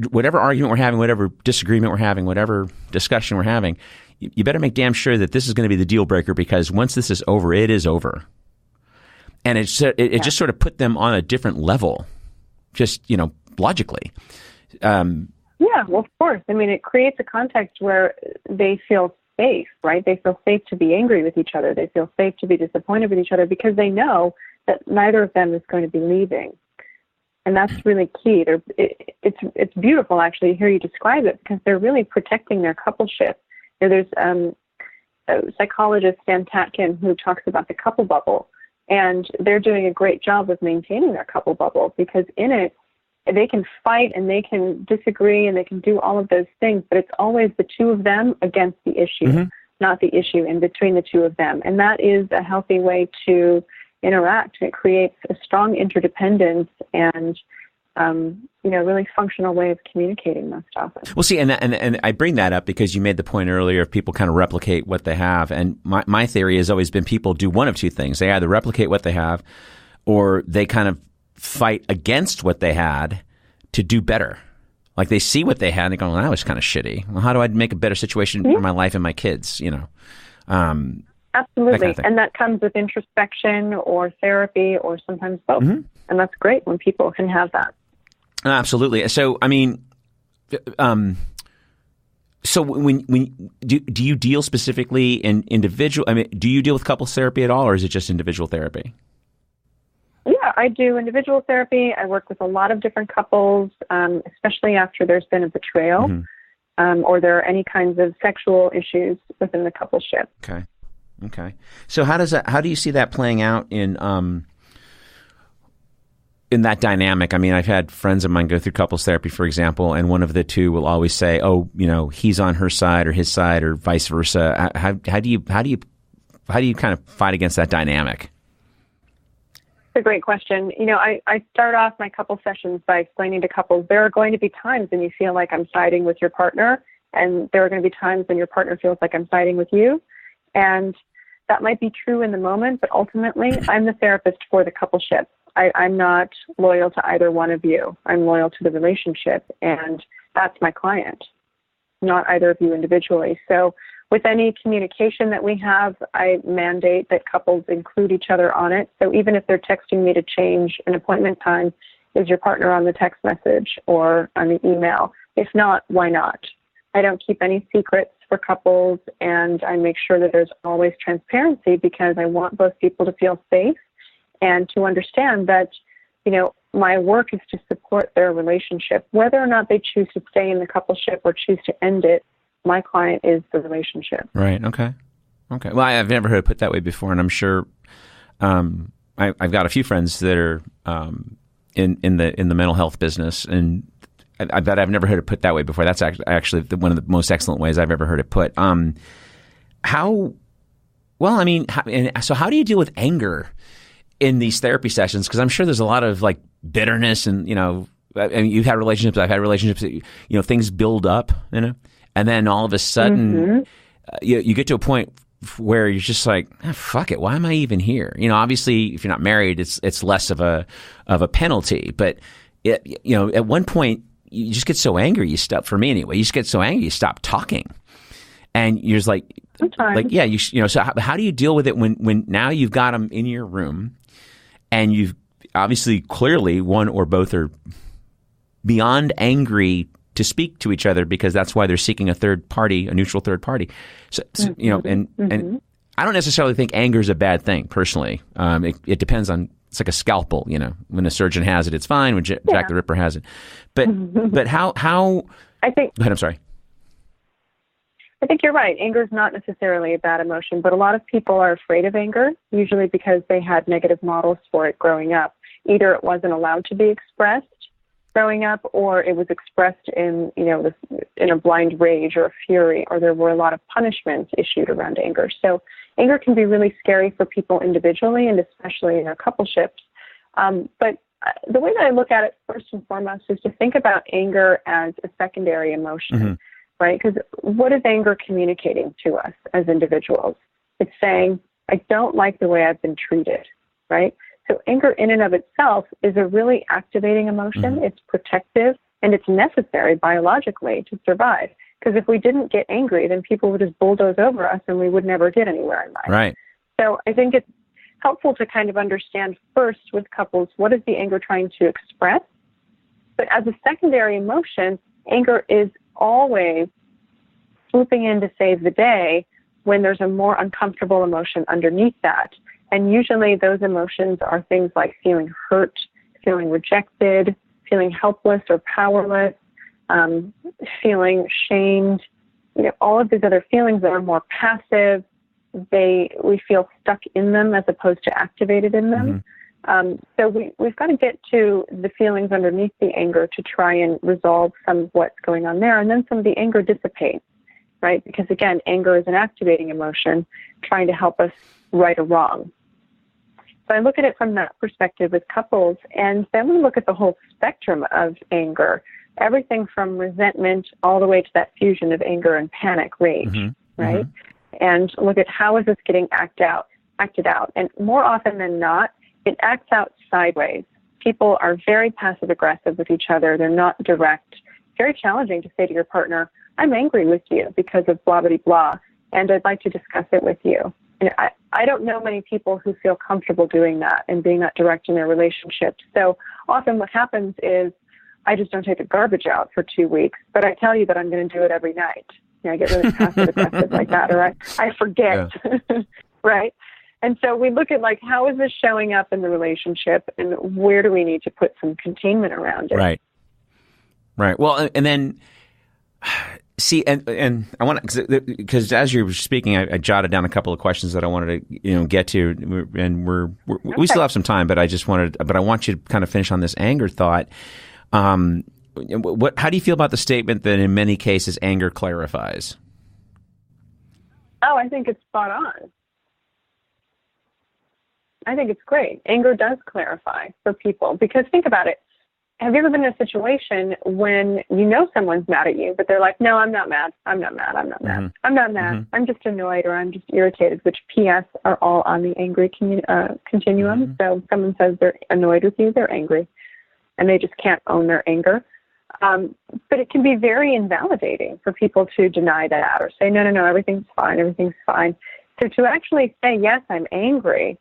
whatever argument we're having, whatever disagreement we're having, whatever discussion we're having, you better make damn sure that this is going to be the deal breaker, because once this is over, it is over. And it just sort of put them on a different level, just, logically. Yeah, well, of course. I mean, it creates a context where they feel safe, right? They feel safe to be angry with each other. They feel safe to be disappointed with each other because they know that neither of them is going to be leaving. And that's really key. It's beautiful, actually, to hear you describe it, because they're really protecting their coupleship. There's a psychologist, Stan Tatkin, who talks about the couple bubble, and they're doing a great job of maintaining their couple bubble, because in it, they can fight and they can disagree and they can do all of those things, but it's always the two of them against the issue, not the issue in between the two of them. And that is a healthy way to interact. It creates a strong interdependence and, really functional way of communicating most often. Well, see, and I bring that up because you made the point earlier of people kind of replicate what they have. And my theory has always been people do one of two things. They either replicate what they have, or they kind of fight against what they had to do better. Like they see what they had and they go, well, that was kind of shitty. Well, how do I make a better situation for my life and my kids, Absolutely. That kind of thing. And that comes with introspection or therapy or sometimes both. And that's great when people can have that. Absolutely. So, I mean, so when do you deal specifically in individual, do you deal with couples therapy at all, or is it just individual therapy? Yeah, I do individual therapy. I work with a lot of different couples, especially after there's been a betrayal or there are any kinds of sexual issues within the coupleship. Okay. So how do you see that playing out in that dynamic? I mean, I've had friends of mine go through couples therapy, for example, and one of the two will always say, "Oh, he's on her side or his side, or vice versa." How do you kind of fight against that dynamic? It's a great question. I start off my couple sessions by explaining to couples there are going to be times when you feel like I'm siding with your partner, and there are going to be times when your partner feels like I'm siding with you. And that might be true in the moment, but ultimately, I'm the therapist for the coupleship. I'm not loyal to either one of you. I'm loyal to the relationship, and that's my client, not either of you individually. So with any communication that we have, I mandate that couples include each other on it. So even if they're texting me to change an appointment time, is your partner on the text message or on the email? If not, why not? I don't keep any secrets for couples, and I make sure that there's always transparency because I want both people to feel safe and to understand that, my work is to support their relationship. Whether or not they choose to stay in the coupleship or choose to end it, my client is the relationship. Right. Okay. Well, I've never heard it put that way before, and I'm sure I've got a few friends that are in the mental health business, and I bet I've never heard it put that way before. That's actually one of the most excellent ways I've ever heard it put. So how do you deal with anger in these therapy sessions? Because I'm sure there's a lot of like bitterness, and you've had relationships, I've had relationships that things build up, and then all of a sudden you get to a point where you're just like, fuck it, why am I even here? Obviously, if you're not married, it's less of a penalty, but at one point you just get so angry, you stop. For me anyway, you just get so angry, you stop talking, and you're just like, So how do you deal with it when now you've got them in your room, and you've obviously clearly one or both are beyond angry to speak to each other because that's why they're seeking a third party, a neutral third party. So and I don't necessarily think anger is a bad thing personally. It depends on. It's like a scalpel, When a surgeon has it, it's fine. When Jack the Ripper has it, but how? I think. Go ahead. I'm sorry. I think you're right. Anger is not necessarily a bad emotion, but a lot of people are afraid of anger, usually because they had negative models for it growing up. Either it wasn't allowed to be expressed growing up, or it was expressed in a blind rage or a fury, or there were a lot of punishments issued around anger. So anger can be really scary for people individually and especially in their coupleships. But the way that I look at it first and foremost is to think about anger as a secondary emotion, right? Because what is anger communicating to us as individuals? It's saying, I don't like the way I've been treated, right? So anger in and of itself is a really activating emotion. It's protective, and it's necessary biologically to survive. Because if we didn't get angry, then people would just bulldoze over us and we would never get anywhere in life. Right. So I think it's helpful to kind of understand first with couples, what is the anger trying to express? But as a secondary emotion, anger is always swooping in to save the day when there's a more uncomfortable emotion underneath that. And usually those emotions are things like feeling hurt, feeling rejected, feeling helpless or powerless, feeling shamed, all of these other feelings that are more passive. We feel stuck in them as opposed to activated in them. So we've got to get to the feelings underneath the anger to try and resolve some of what's going on there. And then some of the anger dissipates, right? Because again, anger is an activating emotion trying to help us right or wrong. So I look at it from that perspective with couples, and then we look at the whole spectrum of anger, everything from resentment all the way to that fusion of anger and panic, rage, right? And look at how is this getting acted out. And more often than not, it acts out sideways. People are very passive aggressive with each other. They're not direct. Very challenging to say to your partner, I'm angry with you because of blah, blah, blah, and I'd like to discuss it with you. And I don't know many people who feel comfortable doing that and being that direct in their relationships. So often what happens is I just don't take the garbage out for 2 weeks, but I tell you that I'm going to do it every night. I get really passive aggressive like that, or I forget, right? And so we look at how is this showing up in the relationship, and where do we need to put some containment around it? Right. Well, and then see, and I want to, because as you were speaking, I jotted down a couple of questions that I wanted to get to, and we still have some time, but I want you to kind of finish on this anger thought. How do you feel about the statement that in many cases anger clarifies? Oh, I think it's spot on. I think it's great. Anger does clarify for people, because think about it. Have you ever been in a situation when you know someone's mad at you, but they're like, no, I'm not mad. I'm not mad. I'm not mad. Mm-hmm. I'm not mad. Mm-hmm. I'm just annoyed, or I'm just irritated, which PS are all on the angry continuum. Mm-hmm. So if someone says they're annoyed with you, they're angry, and they just can't own their anger. But it can be very invalidating for people to deny that or say, no, everything's fine. Everything's fine. So to actually say, yes, I'm angry,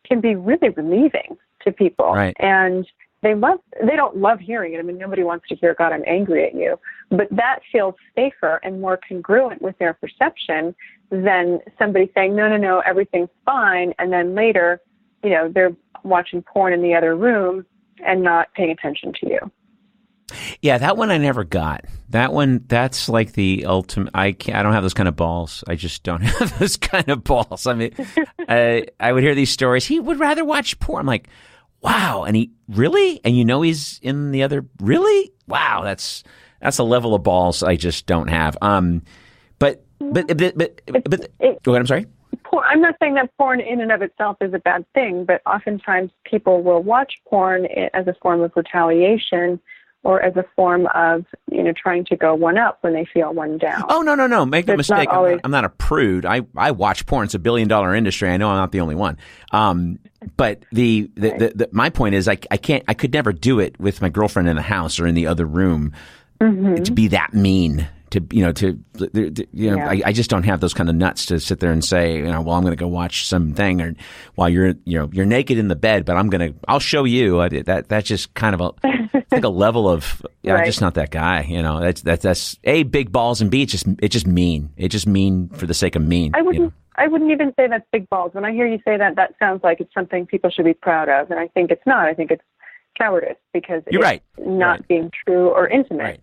can be really relieving to people. Right. And they don't love hearing it. I mean, nobody wants to hear, God, I'm angry at you. But that feels safer and more congruent with their perception than somebody saying, no, everything's fine. And then later, they're watching porn in the other room and not paying attention to you. Yeah, that one I never got. That one, that's like the ultimate. I don't have those kind of balls. I just don't have those kind of balls. I mean, I would hear these stories. He would rather watch porn. I'm like, wow. And he really? And he's in the other, really? Wow. That's a level of balls I just don't have. But go ahead. I'm sorry. I'm not saying that porn in and of itself is a bad thing, but oftentimes people will watch porn as a form of retaliation, or as a form of, trying to go one up when they feel one down. Oh, no. Make no mistake. I'm not a prude. I watch porn. It's $1 billion industry. I know I'm not the only one. But my point is I could never do it with my girlfriend in the house or in the other room to be that mean. I just don't have those kind of nuts to sit there and say, well, I'm going to go watch something, or while you're naked in the bed, but I'll show you. That's just kind of a level of, right. I'm just not that guy. That's A, big balls, and B, it's just mean. It's just mean for the sake of mean. I wouldn't even say that's big balls. When I hear you say that, that sounds like it's something people should be proud of, and I think it's not. I think it's cowardice, because you're right. Not being true or intimate. Right.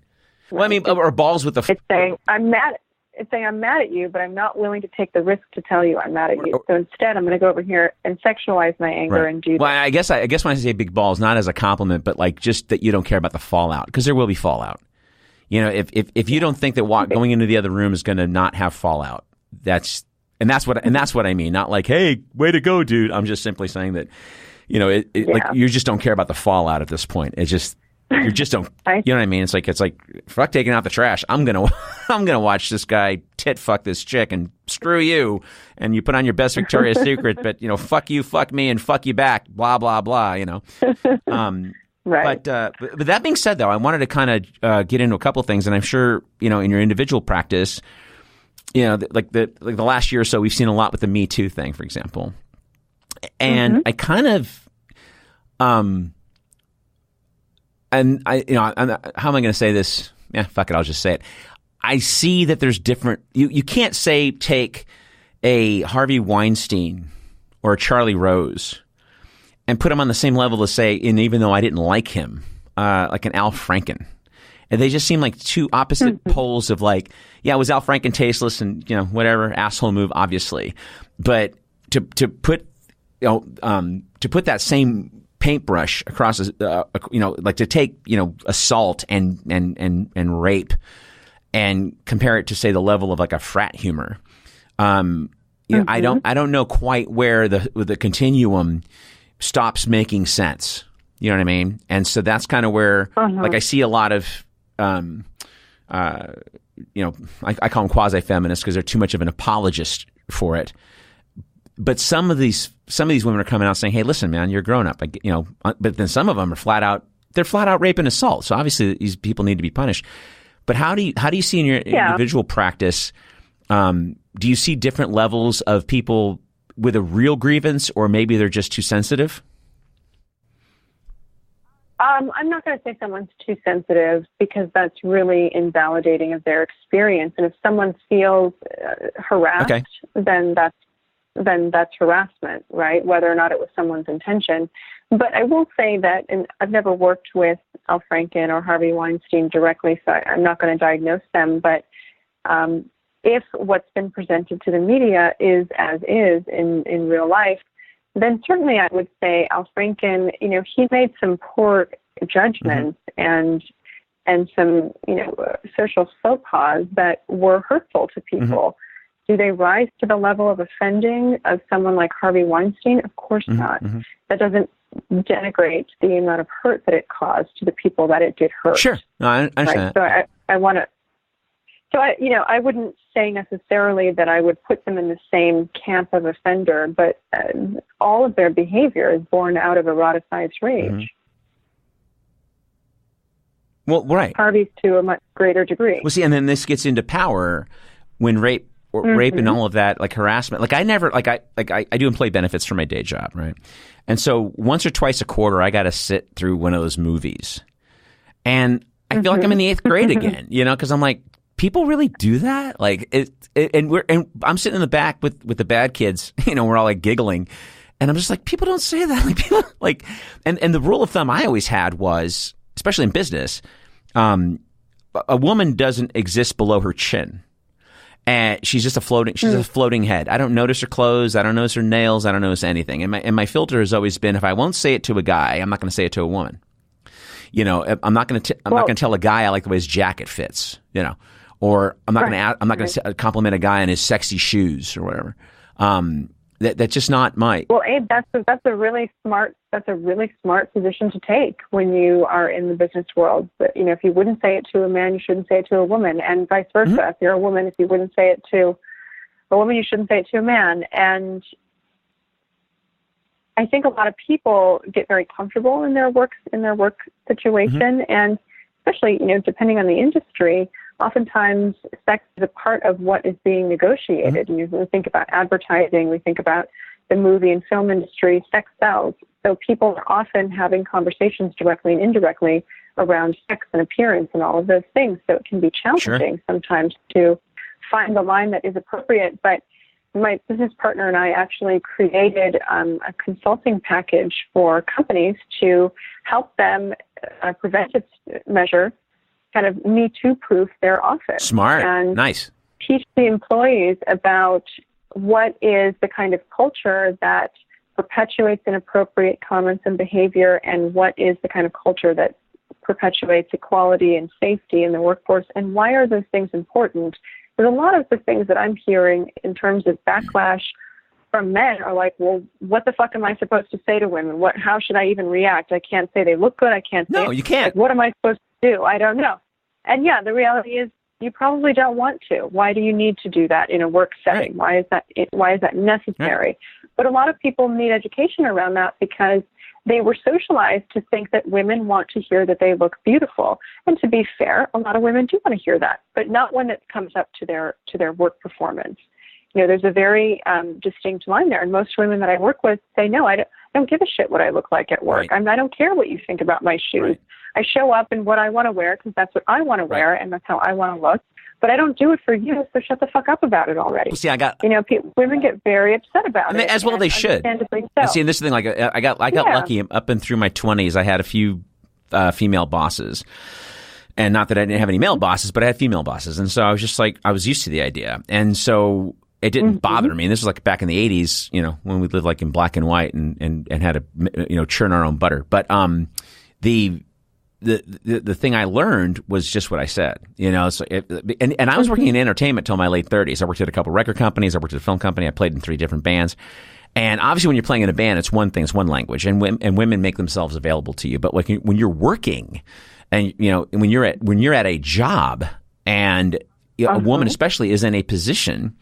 Well, I mean, or balls with the. It's saying I'm mad at you, but I'm not willing to take the risk to tell you I'm mad at you. So instead, I'm going to go over here and sexualize my anger and do that. Well, I guess when I say big balls, not as a compliment, but like just that you don't care about the fallout, because there will be fallout. If you don't think that going into the other room is going to not have fallout, that's what I mean. Not like, hey, way to go, dude. I'm just simply saying that, like you just don't care about the fallout at this point. It's just. You just don't, you know what I mean? It's like fuck taking out the trash. I'm gonna watch this guy tit fuck this chick and screw you. And you put on your best Victoria's Secret, but fuck you, fuck me, and fuck you back. Blah blah blah. Right. But that being said, though, I wanted to kind of get into a couple of things, and I'm sure in your individual practice, like the last year or so, we've seen a lot with the Me Too thing, for example, and I kind of And how am I going to say this? Yeah, fuck it. I'll just say it. I see that there's different. You can't take a Harvey Weinstein or a Charlie Rose and put them on the same level to say, and even though I didn't like him, like an Al Franken. And they just seem like two opposite poles of like, yeah, was Al Franken tasteless and whatever, asshole move, obviously, but to put that same paintbrush across, like to take, assault and rape and compare it to, say, the level of like a frat humor. I don't know quite where the continuum stops making sense. You know what I mean? And so that's kind of where, like, I see a lot of, I call them quasi-feminists because they're too much of an apologist for it. But some of these women are coming out saying, "Hey, listen, man, you're a grown up." But then some of them are flat out rape and assault. So obviously these people need to be punished. But how do you see in your individual practice? Do you see different levels of people with a real grievance, or maybe they're just too sensitive? I'm not going to say someone's too sensitive, because that's really invalidating of their experience. And if someone feels harassed, then that's harassment, right? Whether or not it was someone's intention. But I will say that, and I've never worked with Al Franken or Harvey Weinstein directly, so I'm not going to diagnose them. But if what's been presented to the media is as is in real life, then certainly I would say Al Franken, he made some poor judgments and some, social faux pas that were hurtful to people. Do they rise to the level of offending of someone like Harvey Weinstein? Of course not. That doesn't denigrate the amount of hurt that it caused to the people that it did hurt. Sure. No, I understand. Right? So I want to. So I wouldn't say necessarily that I would put them in the same camp of offender, but all of their behavior is born out of eroticized rage. Well, right. Harvey's to a much greater degree. Well, see, and then this gets into power when rape and all of that, like harassment. Like I never, I do employee benefits for my day job, right? And so once or twice a quarter, I got to sit through one of those movies, and I feel like I'm in the 8th grade again, because I'm like, people really do that? Like and I'm sitting in the back with the bad kids, we're all like giggling, and I'm just like, people don't say that. Like people and the rule of thumb I always had was, especially in business, a woman doesn't exist below her chin. And she's just a floating head. I don't notice her clothes. I don't notice her nails. I don't notice anything. And my filter has always been, if I won't say it to a guy, I'm not going to say it to a woman. I'm not going to tell a guy I like the way his jacket fits. Or I'm not going to compliment a guy on his sexy shoes or whatever. That's just not my. Well, Abe, that's a really smart position to take when you are in the business world. But if you wouldn't say it to a man, you shouldn't say it to a woman, and vice versa. If you're a woman, if you wouldn't say it to a woman, you shouldn't say it to a man. And I think a lot of people get very comfortable in their work situation, and especially depending on the industry. Oftentimes, sex is a part of what is being negotiated. We think about advertising, we think about the movie and film industry, sex sells. So people are often having conversations directly and indirectly around sex and appearance and all of those things. So it can be challenging sometimes to find the line that is appropriate. But my business partner and I actually created a consulting package for companies to help them preventive measure, kind of Me Too-proof their office. Smart. And nice. Teach the employees about what is the kind of culture that perpetuates inappropriate comments and behavior, and what is the kind of culture that perpetuates equality and safety in the workforce, and why are those things important? Because a lot of the things that I'm hearing in terms of backlash from men are like, well, what the fuck am I supposed to say to women? How should I even react? I can't say they look good. I can't say. No, you can't. Like, what am I supposed to do? I don't know. And yeah, the reality is you probably don't want to. Why do you need to do that in a work setting? Right. Why is that necessary? Right. But a lot of people need education around that because they were socialized to think that women want to hear that they look beautiful. And to be fair, a lot of women do want to hear that, but not when it comes up to their work performance. There's a very distinct line there. And most women that I work with say, no, I don't give a shit what I look like at work. Right. I don't care what you think about my shoes. Right. I show up in what I want to wear because that's what I want to wear and that's how I want to look. But I don't do it for you, so shut the fuck up about it already. Well, see, women get very upset about it. As well they should. Understandably so. And see, and this is the thing, like I got lucky up and through my 20s. I had a few female bosses. And not that I didn't have any male bosses, but I had female bosses. And so I was just like, I was used to the idea. And so it didn't bother me. And this was like back in the 80s, when we lived like in black and white and had to, churn our own butter. But the thing I learned was just what I said, So and I was working in entertainment till my late 30s. I worked at a couple record companies. I worked at a film company. I played in 3 different bands. And obviously, when you're playing in a band, it's one thing, it's one language, and women make themselves available to you. But like when you're working, and when you're at a job, and a woman especially is in a position,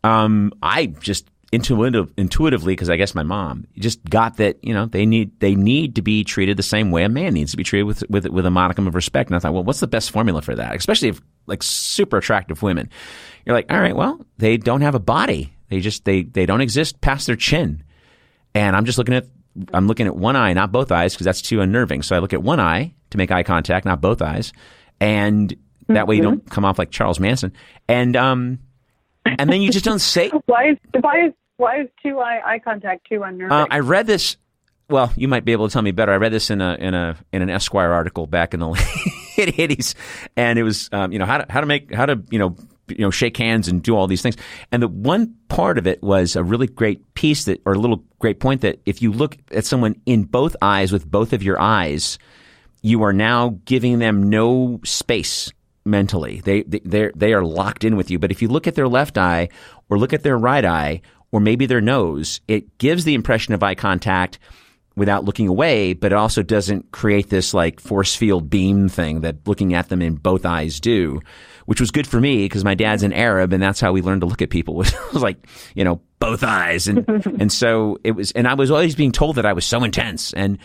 I just intuitively, because I guess my mom just got that they need to be treated the same way a man needs to be treated with a modicum of respect. And I thought, well, what's the best formula for that? Especially if like super attractive women, you're like, all right, well, they don't have a body. They don't exist past their chin. And I'm looking at one eye, not both eyes, because that's too unnerving. So I look at one eye to make eye contact, not both eyes, and that way you don't come off like Charles Manson. And then you just don't say. Why is eye contact too unnerving? I read this. Well, you might be able to tell me better. I read this in an Esquire article back in the late 80s, and it was how to shake hands and do all these things. And the one part of it was a really great piece or a little great point that if you look at someone in both eyes with both of your eyes, you are now giving them no space mentally. They are locked in with you. But if you look at their left eye or look at their right eye or maybe their nose, it gives the impression of eye contact without looking away, but it also doesn't create this like force field beam thing that looking at them in both eyes do, which was good for me because my dad's an Arab and that's how we learned to look at people. It was like, both eyes. And so it was, and I was always being told that I was so intense, and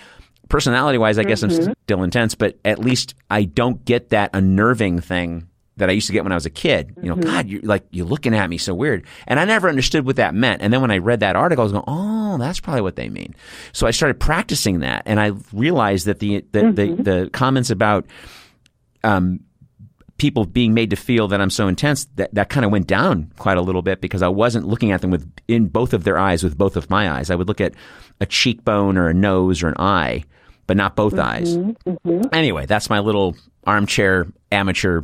personality wise, I guess I'm still intense, but at least I don't get that unnerving thing that I used to get when I was a kid. God, you're looking at me so weird. And I never understood what that meant. And then when I read that article, I was going, oh, that's probably what they mean. So I started practicing that. And I realized that the comments about, people being made to feel that I'm so intense, that kind of went down quite a little bit because I wasn't looking at them in both of their eyes with both of my eyes. I would look at a cheekbone or a nose or an eye, but not both eyes. Anyway, that's my little armchair amateur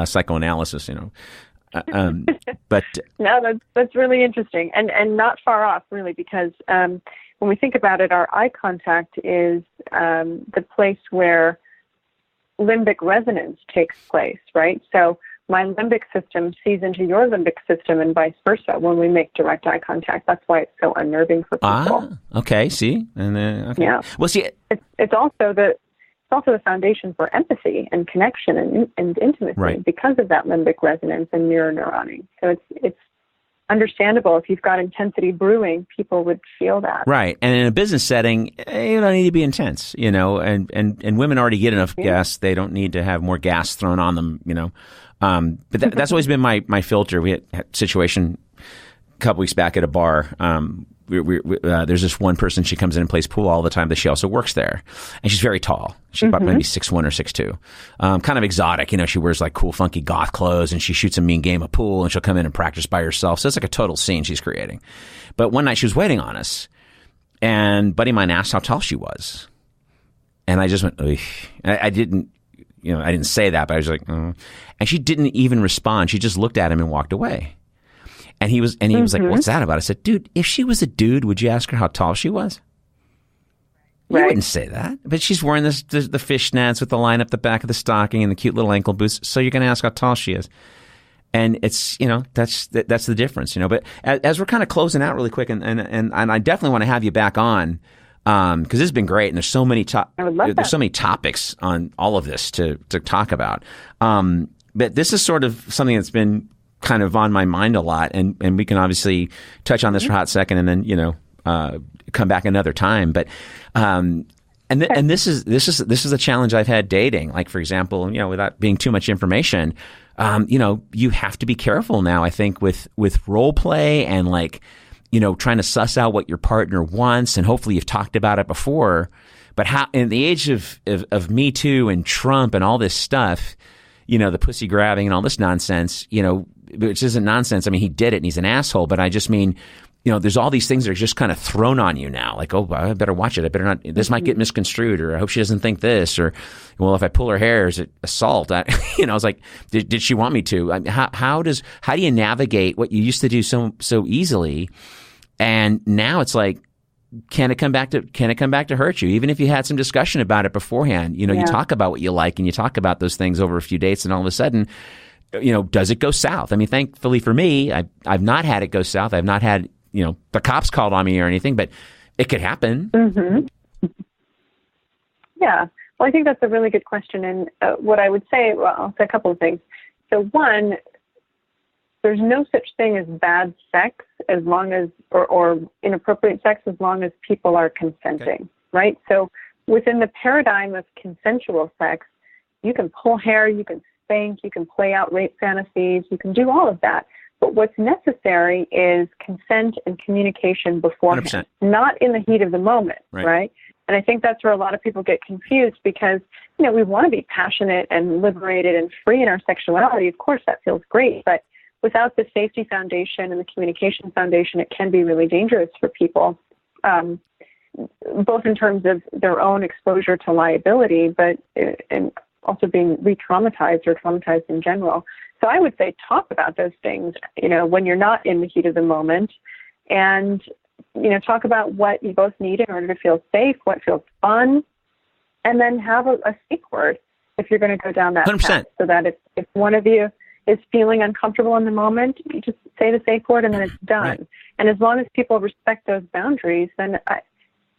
psychoanalysis, but no, that's really interesting and not far off, really, because when we think about it, our eye contact is the place where limbic resonance takes place, right? So my limbic system sees into your limbic system and vice versa when we make direct eye contact. That's why it's so unnerving for people. Okay, see? And okay. Yeah. Well, see, it's also the foundation for empathy and connection and intimacy, right, because of that limbic resonance and mirror neuroning. So it's understandable. If you've got intensity brewing, people would feel that. Right. And in a business setting, you don't need to be intense, and women already get enough gas. They don't need to have more gas thrown on them, But that's always been my filter. We had a situation a couple weeks back at a bar. There's this one person, she comes in and plays pool all the time, but she also works there. And she's very tall. She's about maybe 6'1" or 6'2". Kind of exotic. She wears like cool, funky goth clothes and she shoots a mean game of pool and she'll come in and practice by herself. So it's like a total scene she's creating. But one night she was waiting on us and a buddy of mine asked how tall she was. And I just went, ugh. I didn't say that, but I was like, and she didn't even respond. She just looked at him and walked away. And he was like, what's that about? I said, dude, if she was a dude, would you ask her how tall she was? You wouldn't say that. But she's wearing the fishnets with the line up the back of the stocking and the cute little ankle boots. So you're going to ask how tall she is. And it's, that's the difference, But as we're kind of closing out really quick, and I definitely want to have you back on, because this has been great. And there's so many there's so many topics on all of this to talk about. But this is sort of something that's been kind of on my mind a lot, and we can obviously touch on this for a hot second and then come back another time. But this is a challenge I've had dating. Like, for example, without being too much information, you have to be careful now, I think, with role play and like trying to suss out what your partner wants, and hopefully you've talked about it before. But how in the age of Me Too and Trump and all this stuff, the pussy grabbing and all this nonsense, which isn't nonsense. I mean, he did it and he's an asshole, but I just mean, there's all these things that are just kind of thrown on you now. Like, oh, I better watch it. I better not, this might get misconstrued, or I hope she doesn't think this, or, well, if I pull her hair, is it assault? I was like, did she want me to? I mean, how do you navigate what you used to do so easily? And now it's like, can it come back to hurt you? Even if you had some discussion about it beforehand, you talk about what you like and you talk about those things over a few dates, and all of a sudden, does it go south? I mean, thankfully for me, I've not had it go south. I've not had, the cops called on me or anything, but it could happen. Yeah. Well, I think that's a really good question. And what I would say, I'll say a couple of things. So one, there's no such thing as bad sex as long as, or inappropriate sex as long as people are consenting, right? So within the paradigm of consensual sex, you can pull hair, you can spank, you can play out rape fantasies, you can do all of that. But what's necessary is consent and communication beforehand, 100%. Not in the heat of the moment, right? And I think that's where a lot of people get confused because, we want to be passionate and liberated and free in our sexuality. Of course, that feels great, but without the safety foundation and the communication foundation, it can be really dangerous for people, both in terms of their own exposure to liability, but and also being re-traumatized or traumatized in general. So I would say talk about those things, when you're not in the heat of the moment, and, talk about what you both need in order to feel safe, what feels fun, and then have a safe word. if you're going to go down that 100%. path. So that if one of you is feeling uncomfortable in the moment, you just say the safe word and then it's done. Right. And as long as people respect those boundaries, then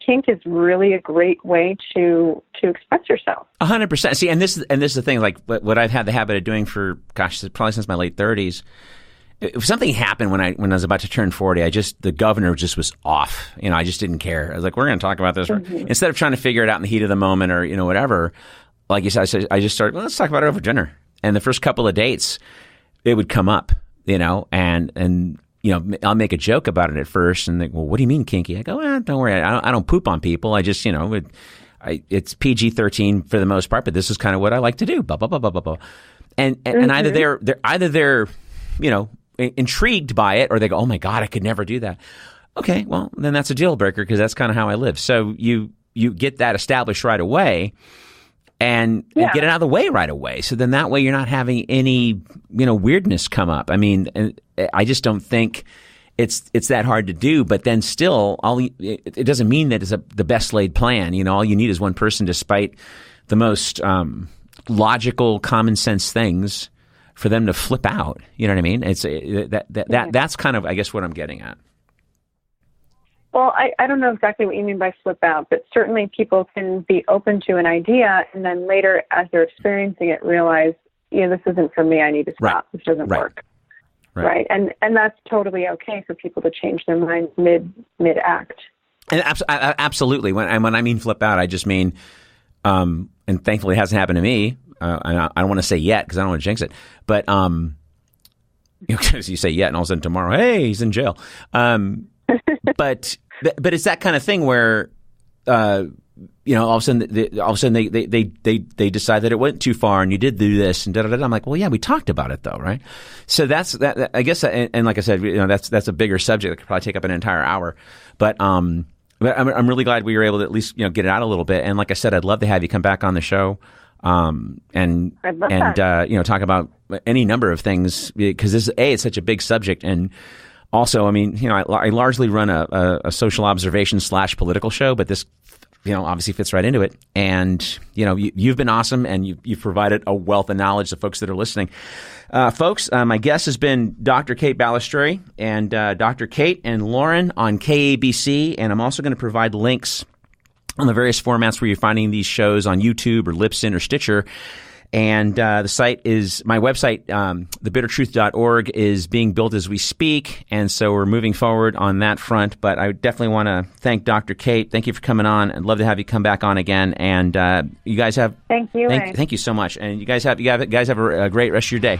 kink is really a great way to express yourself. 100%. See, and this is the thing. Like what I've had the habit of doing for probably since my late 30s. If something happened when I was about to turn 40, the governor just was off. I just didn't care. I was like, we're going to talk about this. Mm-hmm. Instead of trying to figure it out in the heat of the moment or whatever. Like you said, I just started. Well, let's talk about it over dinner. And the first couple of dates, it would come up, and I'll make a joke about it at first, and they go, well, what do you mean kinky? I go, don't worry, I don't poop on people. I just, it's PG-13 for the most part, but this is kind of what I like to do. Blah blah blah blah blah blah. And either they're intrigued by it, or they go, oh my God, I could never do that. Okay, well then that's a deal breaker because that's kind of how I live. So you get that established right away. And get it out of the way right away. So then that way you're not having any, weirdness come up. I mean, I just don't think it's that hard to do. But then still, it doesn't mean that it's the best laid plan. All you need is one person, despite the most logical, common sense things, for them to flip out. You know what I mean? It's that's kind of, I guess, what I'm getting at. Well, I don't know exactly what you mean by flip out, but certainly people can be open to an idea and then later, as they're experiencing it, realize, this isn't for me. I need to stop. Right. This doesn't work. Right. And that's totally okay for people to change their minds mid-act. And absolutely. When I mean flip out, I just mean, and thankfully it hasn't happened to me. I don't want to say yet because I don't want to jinx it. But because you say yet, and all of a sudden tomorrow, hey, he's in jail. But it's that kind of thing where, all of a sudden they decide that it went too far and you did do this and da da da. I'm like, well, yeah, we talked about it though, right? So that's that. I guess, and like I said, that's a bigger subject that could probably take up an entire hour. But I'm really glad we were able to at least get it out a little bit. And like I said, I'd love to have you come back on the show, and talk about any number of things because it's such a big subject. And also, I mean, I largely run a social observation / political show, but this, obviously fits right into it. And, you've been awesome and you've provided a wealth of knowledge to folks that are listening. Folks, my guest has been Dr. Kate Balistreri and Dr. Kate and Lauren on KABC. And I'm also going to provide links on the various formats where you're finding these shows on YouTube or Libsyn or Stitcher. And the site is, my website, thebittertruth.org, is being built as we speak. And so we're moving forward on that front. But I definitely want to thank Dr. Kate. Thank you for coming on. I'd love to have you come back on again. And you guys have... Thank you. Thank you so much. And you guys have a great rest of your day.